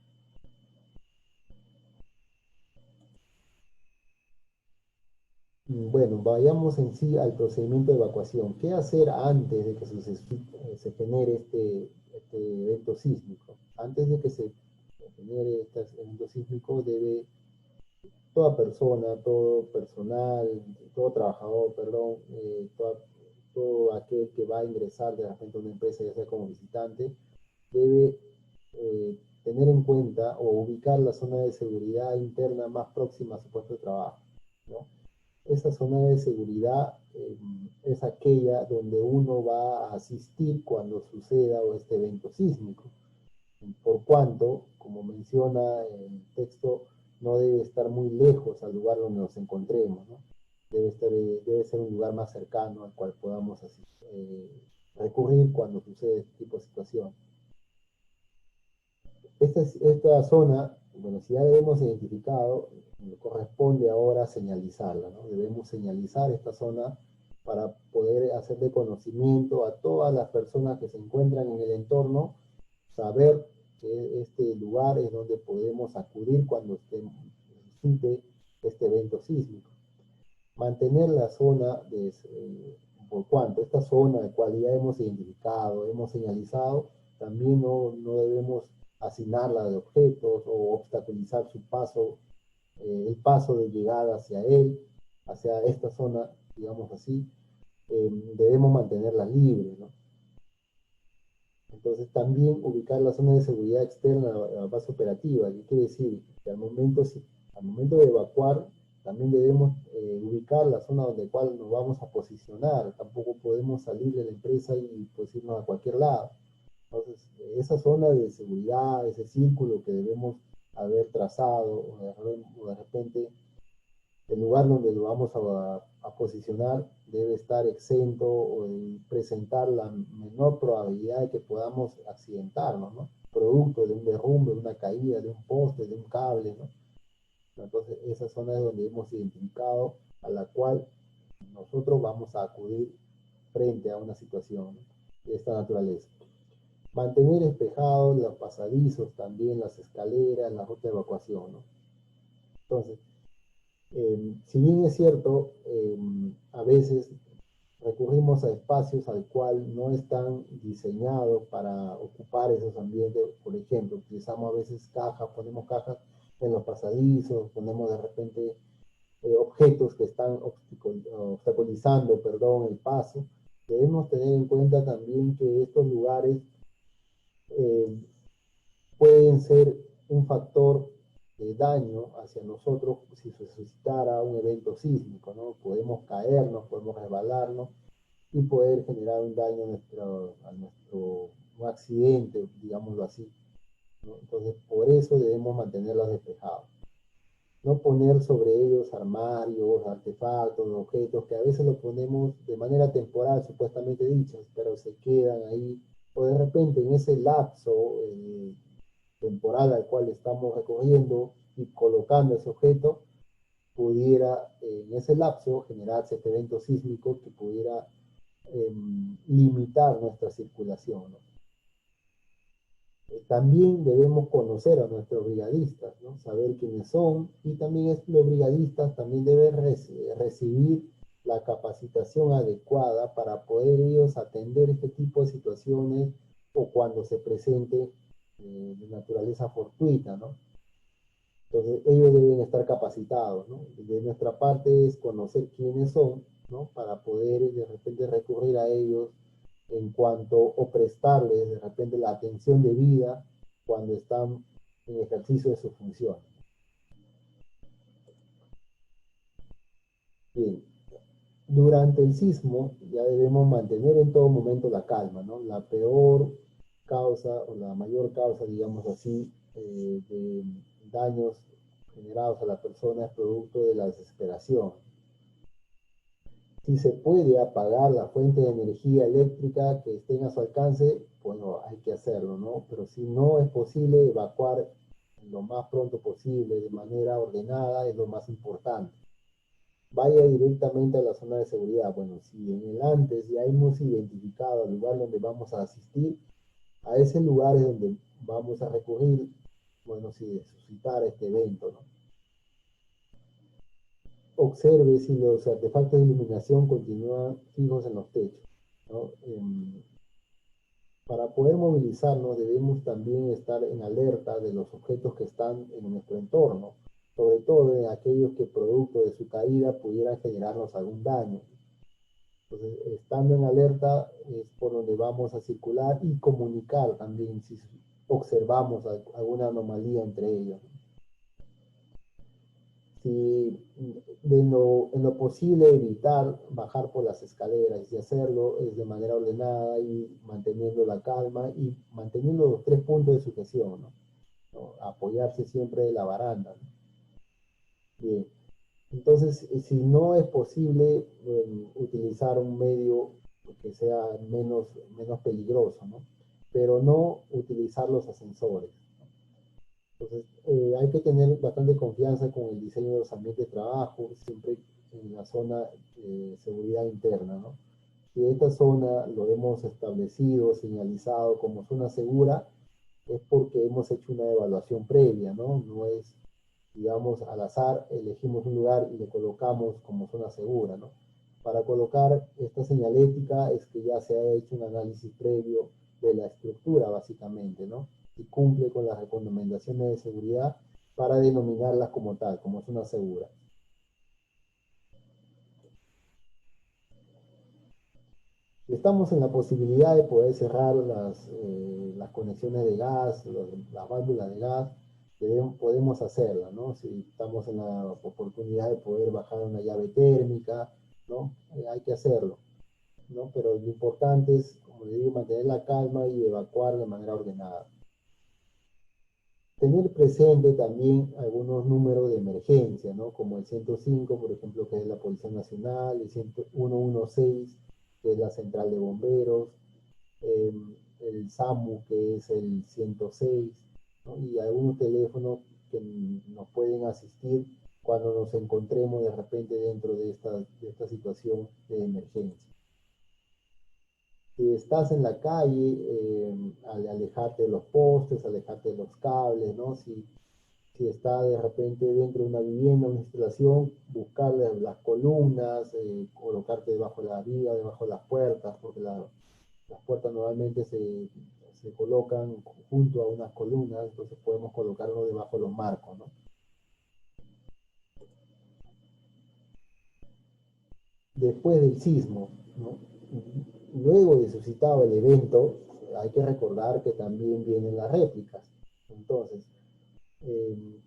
Bueno, vayamos en sí al procedimiento de evacuación. ¿Qué hacer antes de que se genere este evento sísmico? Antes de que se genere este evento sísmico, debe toda persona, todo personal, todo trabajador, perdón, todo aquel que va a ingresar de repente a una empresa, ya sea como visitante, debe tener en cuenta o ubicar la zona de seguridad interna más próxima a su puesto de trabajo, ¿no? Esa zona de seguridad es aquella donde uno va a asistir cuando suceda o este evento sísmico. Por cuanto, como menciona el texto, no debe estar muy lejos al lugar donde nos encontremos, ¿no? Debe ser un lugar más cercano al cual podamos recurrir cuando sucede este tipo de situación. Esta zona, bueno, si ya la hemos identificado, corresponde ahora señalizarla, ¿no? Debemos señalizar esta zona para poder hacer de conocimiento a todas las personas que se encuentran en el entorno, saber que este lugar es donde podemos acudir cuando suscite este evento sísmico. Mantener la zona, por cuanto esta zona de cual ya hemos identificado, hemos señalizado, también no debemos asignarla de objetos o obstaculizar su paso, el paso de llegada hacia él, hacia esta zona, digamos así, debemos mantenerla libre, ¿no? Entonces también ubicar la zona de seguridad externa a la base operativa, ¿qué quiere decir? Que al momento de evacuar, también debemos ubicar la zona donde cual nos vamos a posicionar, tampoco podemos salir de la empresa y pues irnos a cualquier lado. Entonces, esa zona de seguridad, ese círculo que debemos haber trazado, o de repente el lugar donde lo vamos a posicionar debe estar exento o de presentar la menor probabilidad de que podamos accidentarnos, ¿no? Producto de un derrumbe, de una caída, de un poste, de un cable, ¿no? Entonces, esa zona es donde hemos identificado a la cual nosotros vamos a acudir frente a una situación, ¿no?, de esta naturaleza. Mantener despejados los pasadizos, también las escaleras, la ruta de evacuación, ¿no? Entonces, si bien es cierto, a veces recurrimos a espacios al cual no están diseñados para ocupar esos ambientes. Por ejemplo, utilizamos a veces cajas, ponemos cajas en los pasadizos, ponemos de repente objetos que están obstaculizando, perdón, el paso. Debemos tener en cuenta también que estos lugares eh, pueden ser un factor de daño hacia nosotros si se suscitara un evento sísmico, ¿no? Podemos caernos, podemos resbalarnos y poder generar un daño a nuestro un accidente, digámoslo así, ¿no? Entonces, por eso debemos mantenerlos despejados. No poner sobre ellos armarios, artefactos, objetos que a veces los ponemos de manera temporal, supuestamente dichos, pero se quedan ahí, o de repente en ese lapso temporal al cual estamos recorriendo y colocando ese objeto, pudiera en ese lapso generarse este evento sísmico que pudiera limitar nuestra circulación, ¿no? También debemos conocer a nuestros brigadistas, ¿no? Saber quiénes son, y también los brigadistas también deben recibir la capacitación adecuada para poder ellos atender este tipo de situaciones o cuando se presente de naturaleza fortuita, ¿no? Entonces, ellos deben estar capacitados, ¿no? De nuestra parte es conocer quiénes son, ¿no? Para poder de repente recurrir a ellos en cuanto o prestarles de repente la atención debida cuando están en ejercicio de su función. Bien, durante el sismo ya debemos mantener en todo momento la calma, ¿no? La peor causa o la mayor causa, digamos así, de daños generados a la persona es producto de la desesperación. Si se puede apagar la fuente de energía eléctrica que estén a su alcance, bueno, hay que hacerlo, ¿no? Pero si no es posible, evacuar lo más pronto posible, de manera ordenada, es lo más importante. Vaya directamente a la zona de seguridad. Bueno, si en el antes ya hemos identificado el lugar donde vamos a asistir, a ese lugar es donde vamos a recurrir, bueno, si de suscitar este evento, ¿no? Observe si los artefactos de iluminación continúan fijos en los techos, ¿no? Para poder movilizarnos debemos también estar en alerta de los objetos que están en nuestro entorno, sobre todo en aquellos que producto de su caída pudieran generarnos algún daño. Entonces, estando en alerta es por donde vamos a circular y comunicar también si observamos alguna anomalía entre ellos. Si en lo posible evitar bajar por las escaleras y hacerlo es de manera ordenada y manteniendo la calma y manteniendo los 3 puntos de sujeción, ¿no? ¿No? Apoyarse siempre de la baranda, ¿no? Bien, entonces si no es posible utilizar un medio que sea menos peligroso, ¿no? Pero no utilizar los ascensores. Entonces, hay que tener bastante confianza con el diseño de los ambientes de trabajo, siempre en la zona de seguridad interna, ¿no? Si esta zona lo hemos establecido, señalizado como zona segura, es porque hemos hecho una evaluación previa, ¿no? No es, digamos, al azar, elegimos un lugar y le colocamos como zona segura, ¿no? Para colocar esta señalética es que ya se ha hecho un análisis previo de la estructura, básicamente, ¿no? Y cumple con las recomendaciones de seguridad para denominarlas como tal, como zona segura. Estamos en la posibilidad de poder cerrar las conexiones de gas, las válvulas de gas, podemos hacerla, ¿no? Si estamos en la oportunidad de poder bajar una llave térmica, ¿no? Hay que hacerlo. ¿no? Pero lo importante es, como le digo, mantener la calma y evacuar de manera ordenada. Tener presente también algunos números de emergencia, ¿no? Como el 105, por ejemplo, que es la Policía Nacional, el 116, que es la Central de Bomberos, eh, el SAMU, que es el 106, ¿no? Y algunos teléfonos que nos pueden asistir cuando nos encontremos de repente dentro de esta situación de emergencia. Si estás en la calle, alejarte de los postes, alejarte de los cables, ¿no? Si está de repente dentro de una vivienda, una instalación, buscar las columnas, colocarte debajo de la viga, debajo de las puertas, porque las puertas normalmente se colocan junto a unas columnas, entonces podemos colocarlo debajo de los marcos, ¿no? Después del sismo, ¿no? Luego de suscitado el evento, hay que recordar que también vienen las réplicas. Entonces, eh,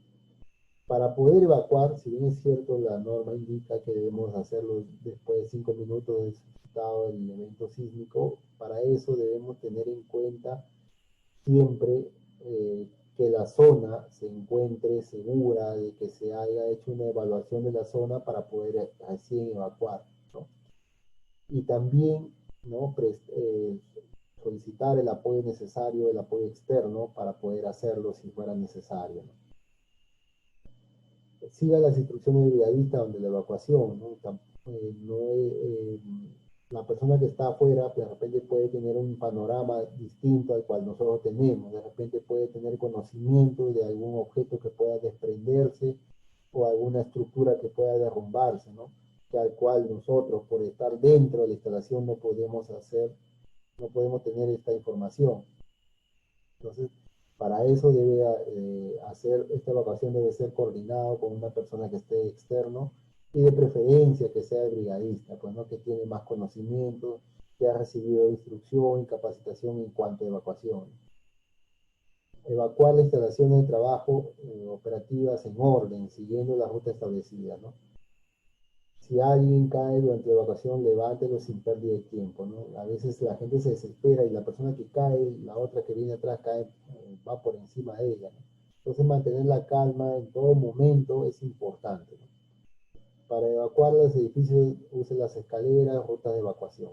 para poder evacuar, si bien es cierto, la norma indica que debemos hacerlo después de 5 minutos de suscitado el evento sísmico, para eso debemos tener en cuenta siempre que la zona se encuentre segura, de que se haya hecho una evaluación de la zona para poder recién evacuar, ¿no? Y también, ¿no? Solicitar el apoyo necesario, el apoyo externo para poder hacerlo si fuera necesario, ¿no? Siga las instrucciones del brigadista donde la evacuación, ¿no? La persona que está afuera de repente puede tener un panorama distinto al cual nosotros tenemos, de repente puede tener conocimiento de algún objeto que pueda desprenderse o alguna estructura que pueda derrumbarse, ¿no? Que al cual nosotros por estar dentro de la instalación no podemos hacer, no podemos tener esta información. Entonces, para eso debe hacer, esta evacuación debe ser coordinado con una persona que esté externo y de preferencia que sea el brigadista, pues no que tiene más conocimiento, que ha recibido instrucción y capacitación en cuanto a evacuación. Evacuar las instalaciones de trabajo operativas en orden, siguiendo la ruta establecida, ¿no? Si alguien cae durante la evacuación, levántelo sin pérdida de tiempo, ¿no? A veces la gente se desespera y la persona que cae, la otra que viene atrás cae, va por encima de ella, ¿no? Entonces mantener la calma en todo momento es importante, ¿no? Para evacuar los edificios, use las escaleras, rutas de evacuación.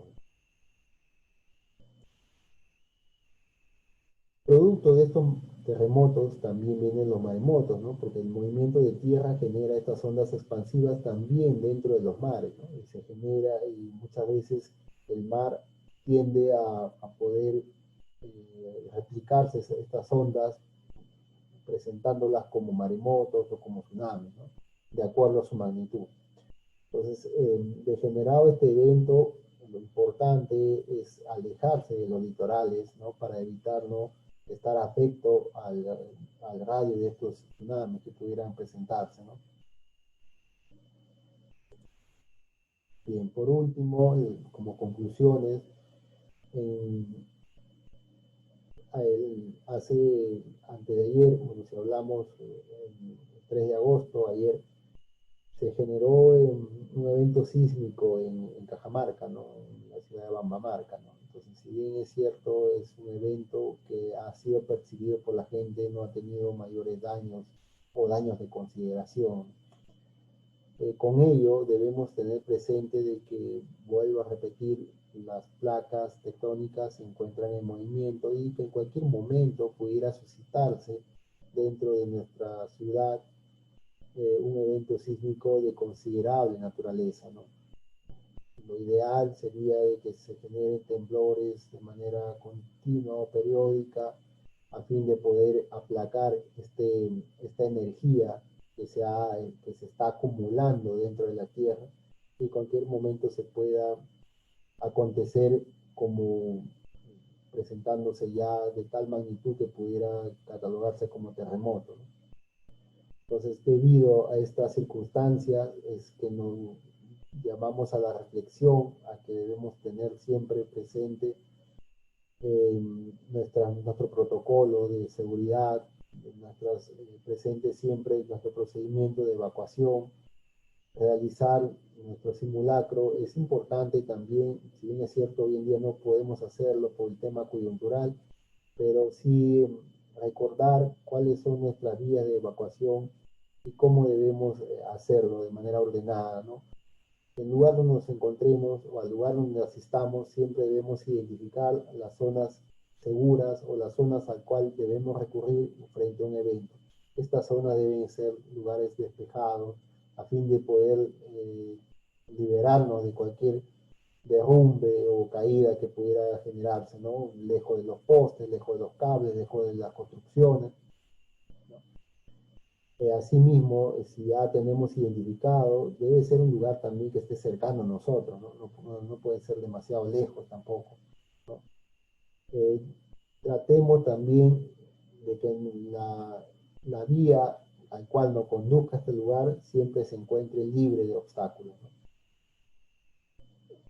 Producto de estos terremotos también vienen los maremotos, ¿no? Porque el movimiento de tierra genera estas ondas expansivas también dentro de los mares, ¿no? Y se genera, y muchas veces el mar tiende a poder replicarse estas ondas, presentándolas como maremotos o como tsunamis, ¿no? De acuerdo a su magnitud. Entonces, degenerado este evento, lo importante es alejarse de los litorales, ¿no? Para evitar no estar afecto al radio de estos tsunamis que pudieran presentarse, ¿no? Bien, por último, como conclusiones, eh, antes de ayer, bueno, si hablamos el 3 de agosto, ayer se generó un evento sísmico en Cajamarca, ¿no? En la ciudad de Bambamarca, ¿no? Entonces, si bien es cierto, es un evento que ha sido percibido por la gente, no ha tenido mayores daños o daños de consideración. Con ello debemos tener presente de que, vuelvo a repetir, las placas tectónicas se encuentran en movimiento y que en cualquier momento pudiera suscitarse dentro de nuestra ciudad un evento sísmico de considerable naturaleza, ¿no? Lo ideal sería de que se generen temblores de manera continua o periódica a fin de poder aplacar esta energía que se está acumulando dentro de la Tierra y en cualquier momento se pueda acontecer como presentándose ya de tal magnitud que pudiera catalogarse como terremoto, ¿no? Entonces, debido a estas circunstancias, es que nos llamamos a la reflexión, a que debemos tener siempre presente nuestro protocolo de seguridad, presente siempre nuestro procedimiento de evacuación, realizar nuestro simulacro. Es importante también, si bien es cierto, hoy en día no podemos hacerlo por el tema coyuntural, pero sí recordar cuáles son nuestras vías de evacuación y cómo debemos hacerlo de manera ordenada, ¿no? El lugar donde nos encontremos o al lugar donde asistamos, siempre debemos identificar las zonas seguras o las zonas al cual debemos recurrir frente a un evento. Estas zonas deben ser lugares despejados a fin de poder liberarnos de cualquier derrumbe o caída que pudiera generarse, ¿no? Lejos de los postes, lejos de los cables, lejos de las construcciones. Asimismo, si ya tenemos identificado, debe ser un lugar también que esté cercano a nosotros, ¿no? No puede ser demasiado lejos tampoco, ¿no? Eh, Tratemos también de que la vía al cual nos conduzca a este lugar siempre se encuentre libre de obstáculos, ¿no?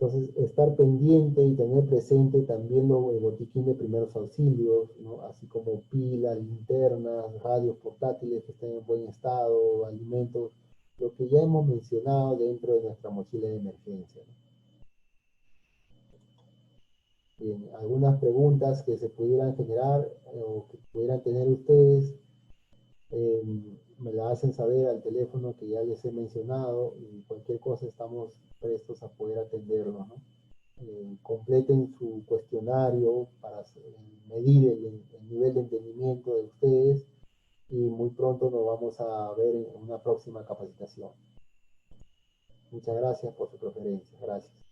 Entonces, estar pendiente y tener presente también el botiquín de primeros auxilios, ¿no? Así como pilas, linternas, radios portátiles que estén en buen estado, alimentos, lo que ya hemos mencionado dentro de nuestra mochila de emergencia, ¿no? Bien, algunas preguntas que se pudieran generar o que pudieran tener ustedes, eh, me la hacen saber al teléfono que ya les he mencionado y cualquier cosa estamos prestos a poder atenderlo, ¿no? Completen su cuestionario para medir el nivel de entendimiento de ustedes y muy pronto nos vamos a ver en una próxima capacitación. Muchas gracias por su preferencia. Gracias.